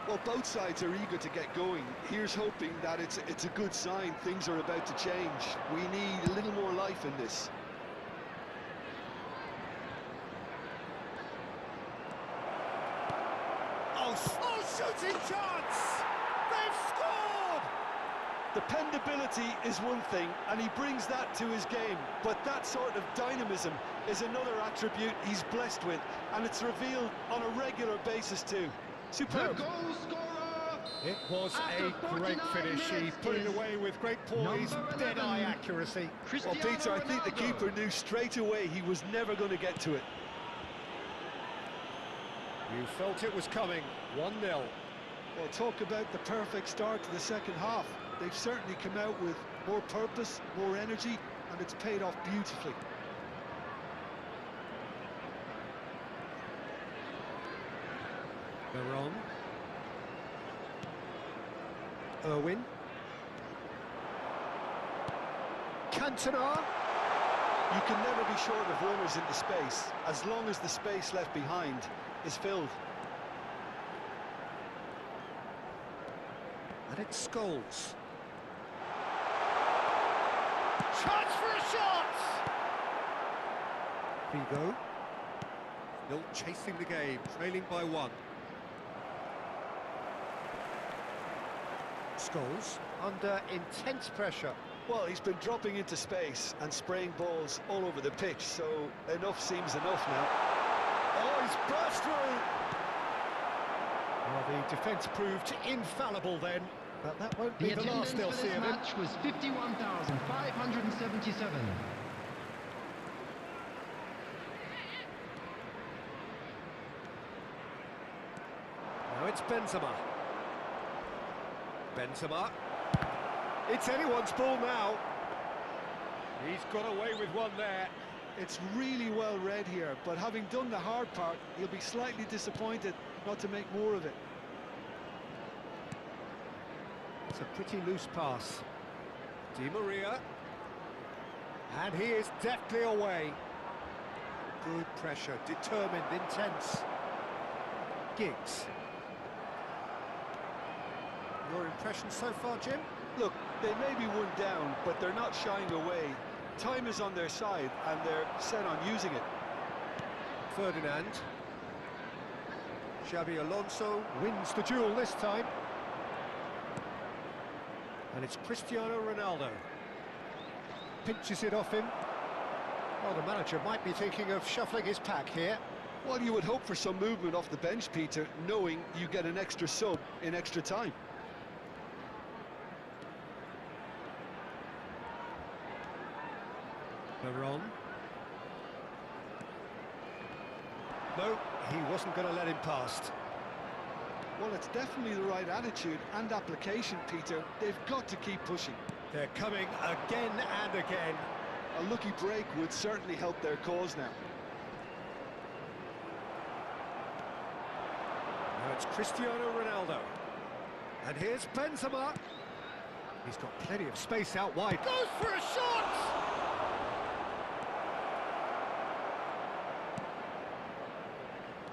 Well, both sides are eager to get going. Here's hoping that it's a good sign. Things are about to change. We need a little more life in this. Oh, shooting chance! They've scored! Dependability is one thing, and he brings that to his game, but that sort of dynamism is another attribute he's blessed with, and it's revealed on a regular basis too. The Superb. goal scorer. It was After a great 49 finish. He minutes put it is away with great poise, number dead-eye 11, accuracy. Well, Cristiano Peter, I think the Ronaldo. keeper knew straight away he was never going to get to it. You felt it was coming. 1-0. Well, talk about the perfect start to the second half. They've certainly come out with more purpose, more energy, and it's paid off beautifully. Veron. Irwin. Cantona. You can never be short of runners into space, as long as the space left behind is filled. And it's Scholes. Chance for a shot! Figo. Still chasing the game, trailing by 1. Scholes under intense pressure. Well, he's been dropping into space and spraying balls all over the pitch, so enough seems enough now. Oh, he's burst through! Well, the defence proved infallible then, but that won't be The the last attendance they'll for see this of him. match was 51,577. Now it's Benzema. Benzema. It's anyone's ball now. He's got away with one there. It's really well read here, but having done the hard part, he'll be slightly disappointed not to make more of it. That's a pretty loose pass. Di Maria. And he is deftly away. Good pressure, determined, intense. Giggs. Your impression so far, Jim? Look, they may be one down, but they're not shying away. Time is on their side, and they're set on using it. Ferdinand. Xabi Alonso wins the duel this time. And it's Cristiano Ronaldo. Pinches it off him. Well, the manager might be thinking of shuffling his pack here. Well, you would hope for some movement off the bench, Peter, knowing you get an extra sub in extra time. Veron. No, he wasn't going to let him past. Well, it's definitely the right attitude and application, Peter. They've got to keep pushing. They're coming again and again. A lucky break would certainly help their cause now. Now it's Cristiano Ronaldo. And here's Benzema. He's got plenty of space out wide. Goes for a shot!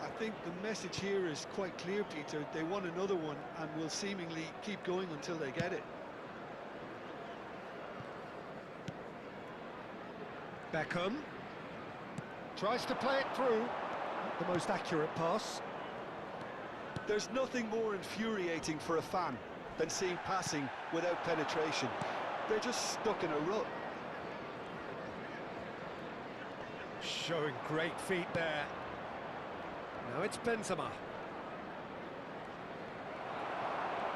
I think the message here is quite clear, Peter. They want another one and will seemingly keep going until they get it. Beckham tries to play it through. Not the most accurate pass. There's nothing more infuriating for a fan than seeing passing without penetration. They're just stuck in a rut. Showing great feet there. Now it's Benzema.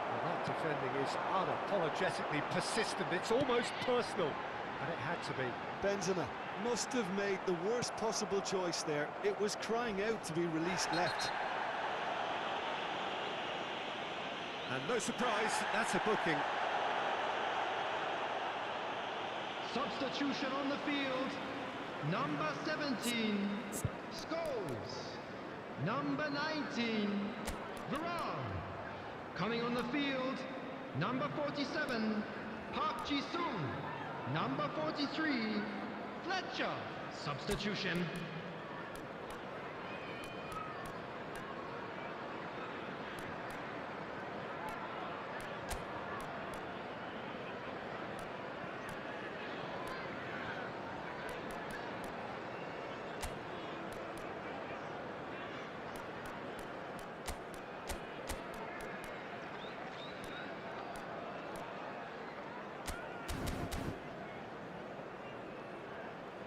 Well, that defending is unapologetically persistent. It's almost personal, and it had to be. Benzema must have made the worst possible choice there. It was crying out to be released left. And no surprise, that's a booking. Substitution on the field. Number 17, Scholes. Number 19, Varane. Coming on the field, number 47, Park Ji-sung. Number 43, Fletcher. Substitution.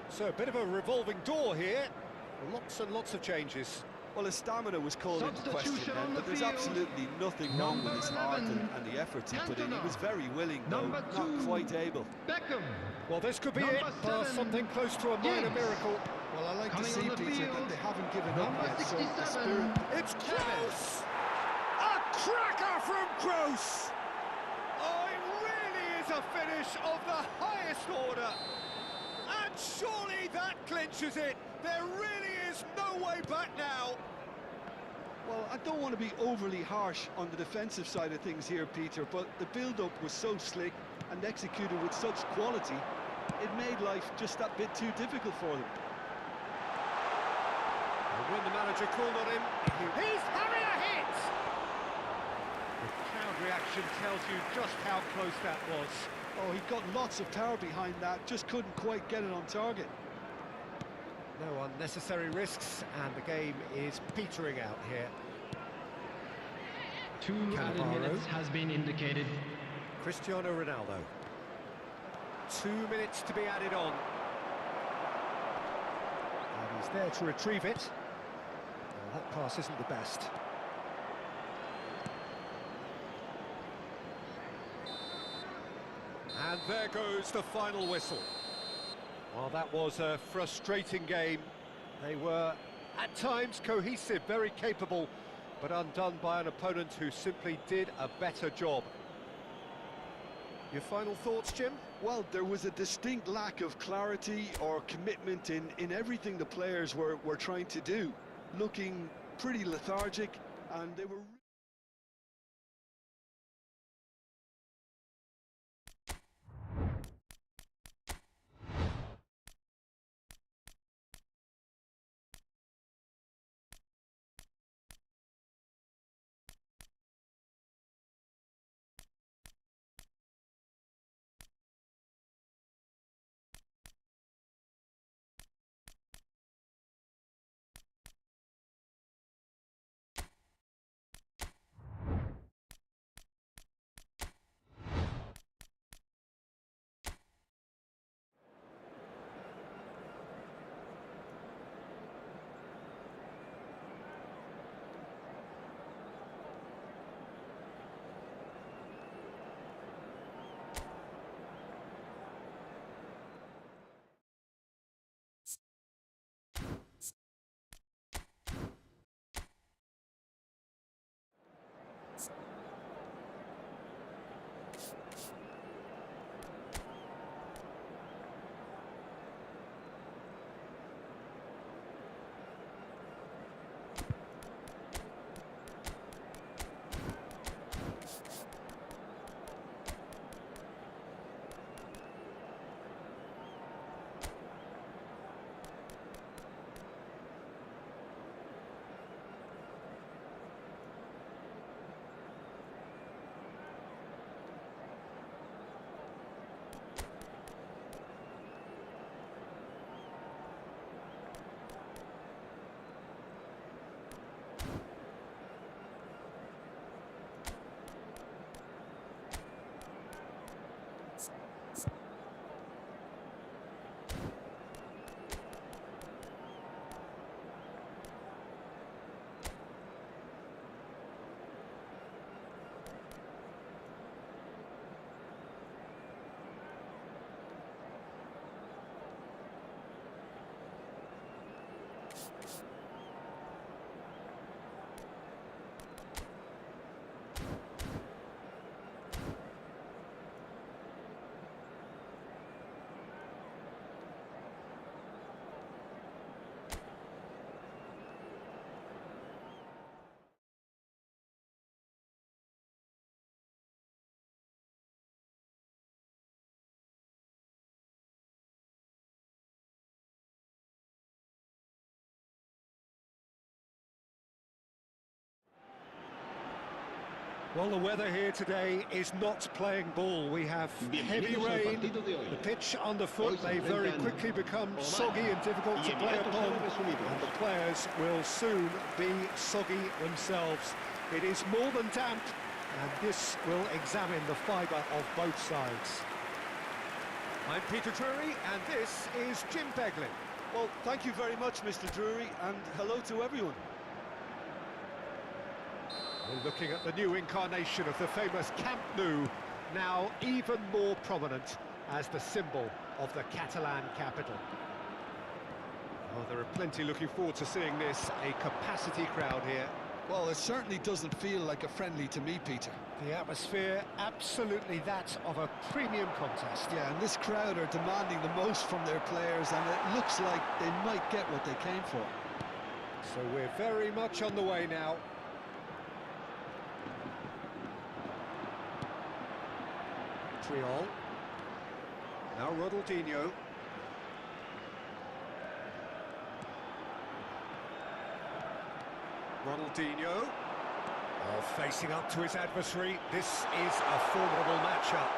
So a bit of a revolving door here. Lots and lots of changes. Well, his stamina was called into question Substitution then, on but the there's field. absolutely nothing wrong with Number his heart 11, and the efforts he put in. He Cantona. was very willing, though Number not 2, quite able. Beckham. Well, this could be Number it. Past 7, something close to a minor Giggs. miracle. Well, I like Coming to on see, the Peter, field, that they haven't given number up yet. So the 67, spirit... It's close! A cracker from Kroos! Oh, it really is a finish of the highest order. And surely that clinches it. There really is no way back now. Well, I don't want to be overly harsh on the defensive side of things here, Peter, but the build-up was so slick and executed with such quality, it made life just that bit too difficult for them. And when the manager called on him, he's having a hit! The crowd reaction tells you just how close that was. Oh, he got lots of power behind that, just couldn't quite get it on target. No unnecessary risks, and the game is petering out here. 2 added Cannavaro. minutes has been indicated. Cristiano Ronaldo. 2 minutes to be added on. And he's there to retrieve it. Well, that pass isn't the best. And there goes the final whistle. Well, that was a frustrating game. They were, at times, cohesive, very capable, but undone by an opponent who simply did a better job. Your final thoughts, Jim? Well, there was a distinct lack of clarity or commitment in everything the players were trying to do. Looking pretty lethargic, and they were... Well, the weather here today is not playing ball. We have heavy Bienvenidos al rain, partido de hoy. the pitch underfoot Hoy se may very enfrentan quickly become Oman soggy and difficult to y play Emiratos upon, Árabes Unidos. and the players will soon be soggy themselves. It is more than damp, and this will examine the fibre of both sides. I'm Peter Drury, and this is Jim Beglin. Well, thank you very much, Mr. Drury, and hello to everyone. We're looking at the new incarnation of the famous Camp Nou, now even more prominent as the symbol of the Catalan capital. Oh, there are plenty looking forward to seeing this. A capacity crowd here. Well, it certainly doesn't feel like a friendly to me, Peter. The atmosphere, absolutely that of a premium contest. Yeah, and this crowd are demanding the most from their players, and it looks like they might get what they came for. So we're very much on the way now. Triol. Now Ronaldinho. Ronaldinho. Oh, facing up to his adversary. This is a formidable matchup.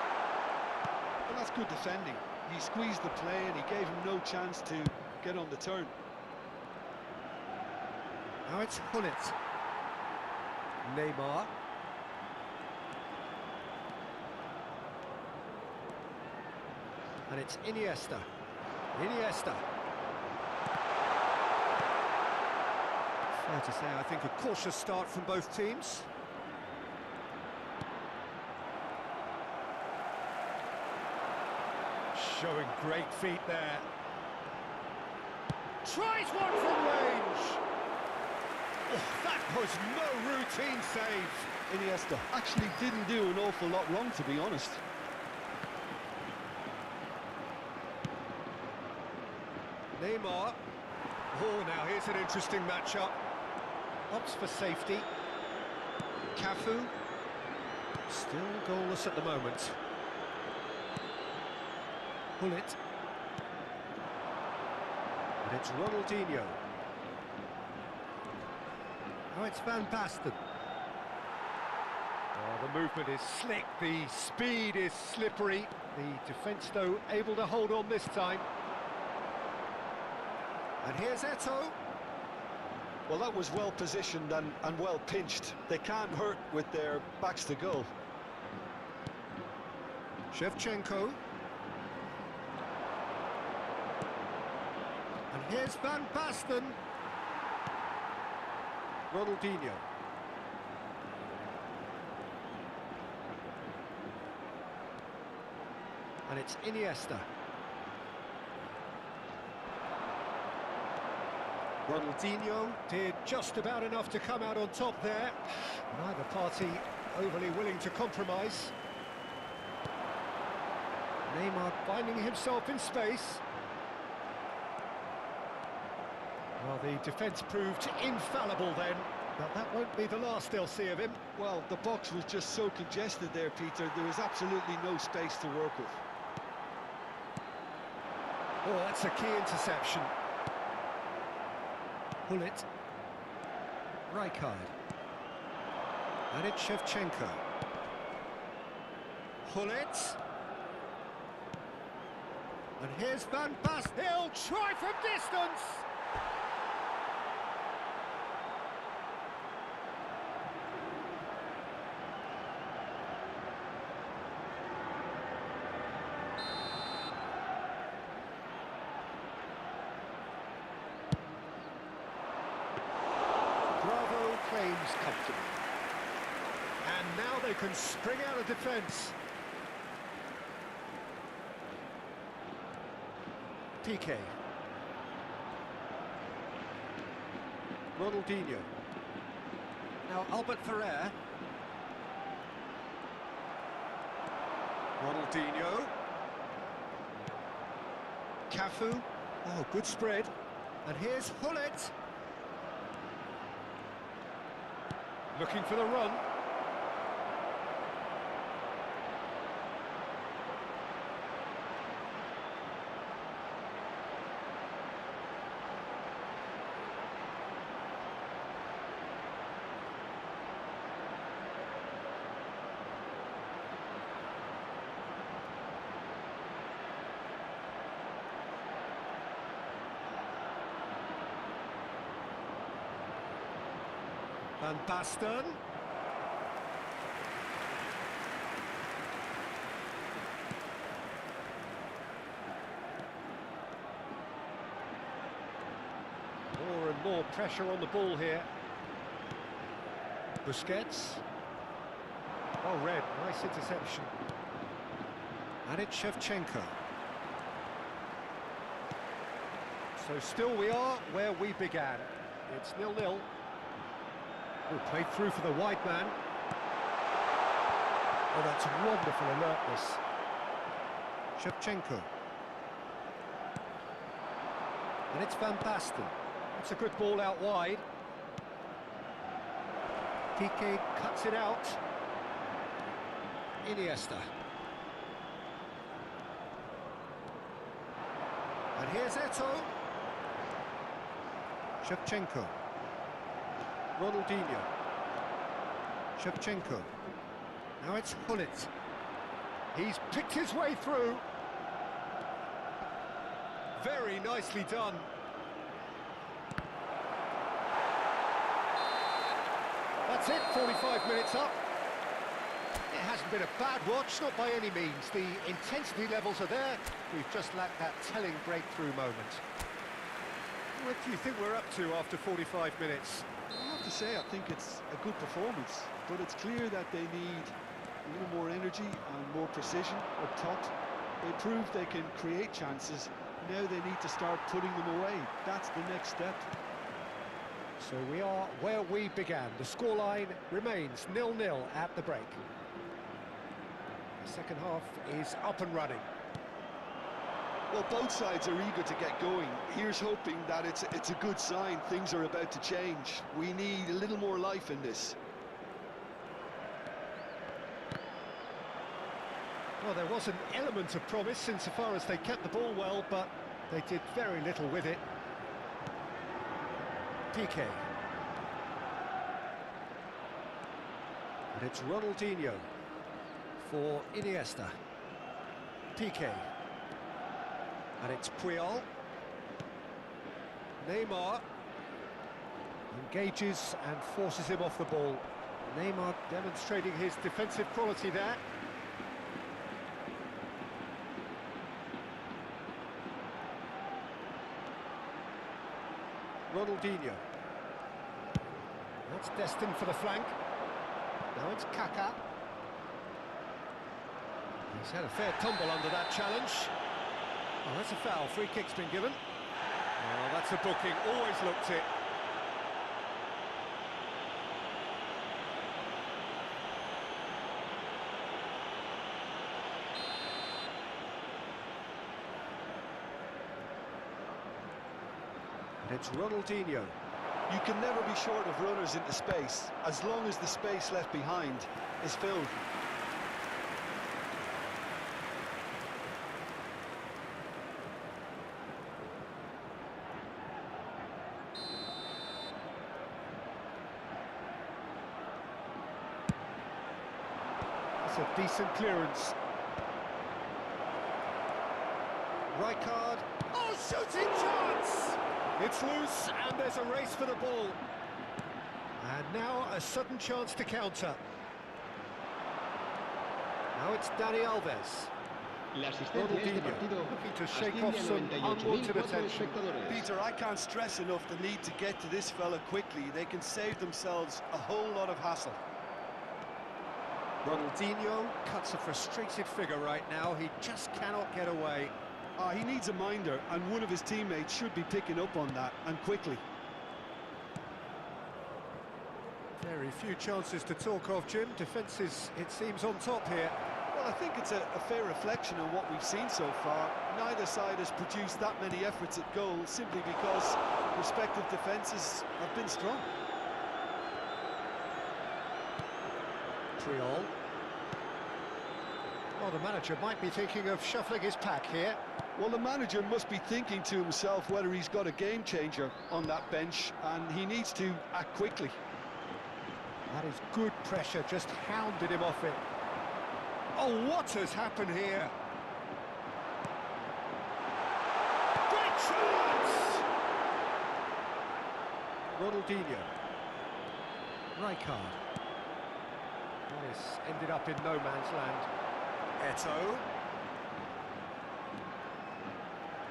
Well, that's good defending. He squeezed the play and he gave him no chance to get on the turn. Now it's Hullet. Neymar. And it's Iniesta. Iniesta. Fair to say, I think a cautious start from both teams. Showing great feet there. Tries one from range. Oh, that was no routine save. Iniesta actually didn't do an awful lot wrong, to be honest. Neymar. Oh, now here's an interesting matchup. Opts for safety. Cafu. Still goalless at the moment. Hullet. And it's Ronaldinho. Now it's Van Basten. Oh, the movement is slick, the speed is slippery. The defence, though, able to hold on this time. And here's Eto'o. Well, that was well positioned and well pinched. They can't hurt with their backs to goal. Shevchenko. And here's Van Basten. Ronaldinho. And it's Iniesta. Ronaldinho did just about enough to come out on top there. Neither party overly willing to compromise. Neymar finding himself in space. Well, the defence proved infallible then, but that won't be the last they'll see of him. Well, the box was just so congested there, Peter. There was absolutely no space to work with. Oh, that's a key interception. Hullet. Rijkaard. And it's Shevchenko. Hullet. And here's Van Basten. He'll try from distance. Bravo claims comfortably. And now they can spring out of defence. PK. Ronaldinho. Now Albert Ferrer. Ronaldinho. Cafu. Oh, good spread. And here's Hullet. Looking for the run. Van Basten. More and more pressure on the ball here. Busquets. Well read, nice interception. And it's Shevchenko. So still we are where we began. It's 0-0. Oh, played through for the wide man. Oh, that's wonderful alertness. Shevchenko. And it's Van Basten. It's a good ball out wide. Piqué cuts it out. Iniesta. And here's Eto'o. Shevchenko. Ronaldinho. Shevchenko. Now it's Hullet. He's picked his way through. Very nicely done. That's it, 45 minutes up. It hasn't been a bad watch, not by any means. The intensity levels are there. We've just lacked that telling breakthrough moment. What do you think we're up to after 45 minutes? I have to say, I think it's a good performance, but it's clear that they need a little more energy and more precision up top. They proved they can create chances. Now they need to start putting them away. That's the next step. So we are where we began. The scoreline remains 0-0 at the break. The second half is up and running. Well, both sides are eager to get going. Here's hoping that it's a good sign. Things are about to change. We need a little more life in this. Well, there was an element of promise insofar as they kept the ball well, but they did very little with it. Piqué. And it's Ronaldinho for Iniesta. Piqué. And it's Puyol. Neymar engages and forces him off the ball. Neymar demonstrating his defensive quality there. Ronaldinho. That's destined for the flank. Now it's Kaká. He's had a fair tumble under that challenge. Oh, that's a foul. Free kick's been given. Oh, that's a booking. Always looked it. And it's Ronaldinho. You can never be short of runners into space, as long as the space left behind is filled. It's a decent clearance. Rijkaard. Oh, shooting chance! It's loose, and there's a race for the ball. And now a sudden chance to counter. Now it's Dani Alves. Ronaldinho looking to shake off some unwanted attention. Peter, I can't stress enough the need to get to this fella quickly. They can save themselves a whole lot of hassle. Ronaldinho cuts a frustrated figure right now. He just cannot get away. He needs a minder, and one of his teammates should be picking up on that, and quickly. Very few chances to talk of, Jim. Defence is, it seems, on top here. Well, I think it's a fair reflection on what we've seen so far. Neither side has produced that many efforts at goal, simply because respective defences have been strong. Puyol. Well, the manager might be thinking of shuffling his pack here. Well, the manager must be thinking to himself whether he's got a game changer on that bench, and he needs to act quickly. That is good pressure, just hounded him off it. Oh, what has happened here? Great chance! Ronaldinho. Rijkaard. This ended up in no man's land. Eto'o.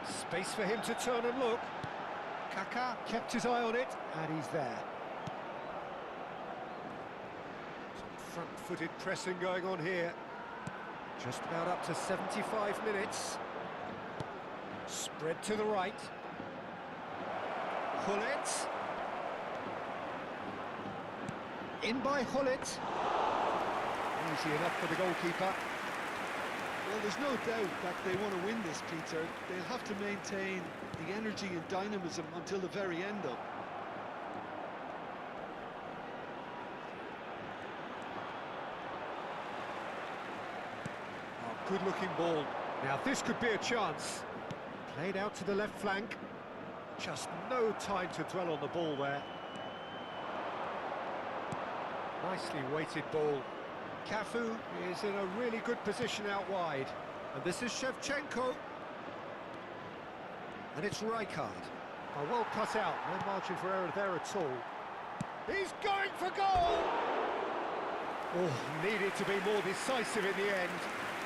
Space for him to turn and look. Kaká kept his eye on it, and he's there. Some front-footed pressing going on here. Just about up to 75 minutes. Spread to the right. Gullit. In by Gullit. Easy enough for the goalkeeper. Well, there's no doubt that they want to win this, Peter. They'll have to maintain the energy and dynamism until the very end, though. Oh, good-looking ball. Now, this could be a chance. Played out to the left flank. Just no time to dwell on the ball there. Nicely weighted ball. Cafu is in a really good position out wide. And this is Shevchenko. And it's Rijkaard. Oh, well cut out, no margin for error there at all. He's going for goal! Oh, needed to be more decisive in the end.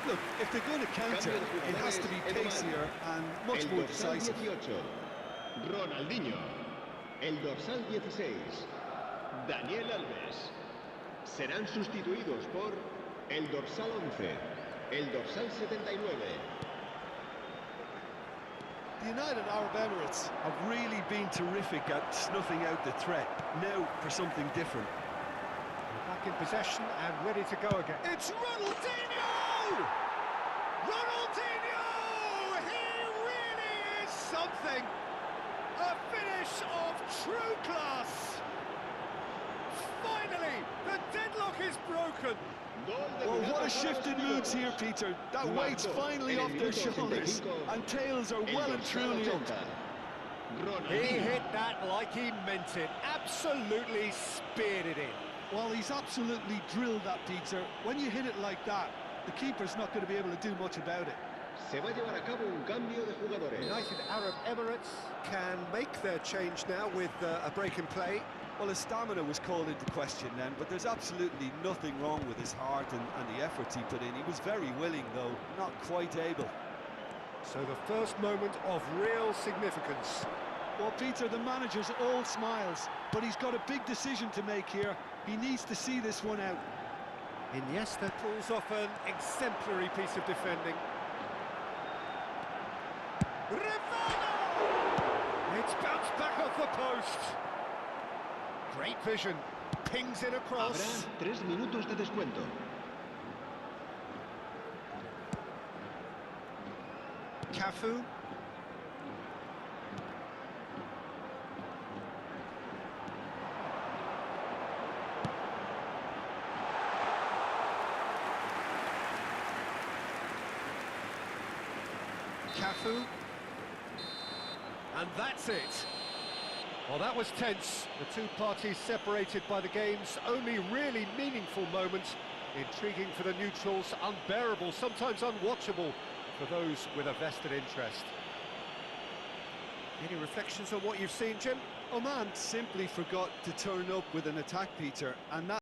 Look, if they're going to counter, it has to be pacier and much more decisive. Ronaldinho. El dorsal 16. Daniel Alves. Serán sustituidos por el dorsal 11, el dorsal 79. The United Arab Emirates have really been terrific at snuffing out the threat. Now for something different. We're back in possession and ready to go again. It's Ronaldinho! Ronaldinho! He really is something! A finish of true class! Finally, the deadlock is broken. Well, what a shift in moods here, Peter. That weight's finally off their shoulders, and tails are well and truly up. He hit that like he meant it. Absolutely speared it in. Well, he's absolutely drilled that, Peter. When you hit it like that, the keeper's not going to be able to do much about it. Se va a llevar a cabo un cambio de jugadores. United Arab Emirates can make their change now with a break in play. Well, his stamina was called into question then, but there's absolutely nothing wrong with his heart and the efforts he put in. He was very willing, though, not quite able. So the first moment of real significance. Well, Peter, the manager's all smiles, but he's got a big decision to make here. He needs to see this one out. Iniesta pulls off an exemplary piece of defending. Rivano! It's bounced back off the post. Great vision. Pings it across. Habrá 3 minutos de descuento. Cafu. Cafu. And that's it. Well, that was tense. The two parties separated by the game's only really meaningful moment. Intriguing for the neutrals, unbearable, sometimes unwatchable for those with a vested interest. Any reflections on what you've seen, Jim? Oman simply forgot to turn up with an attack, Peter, and that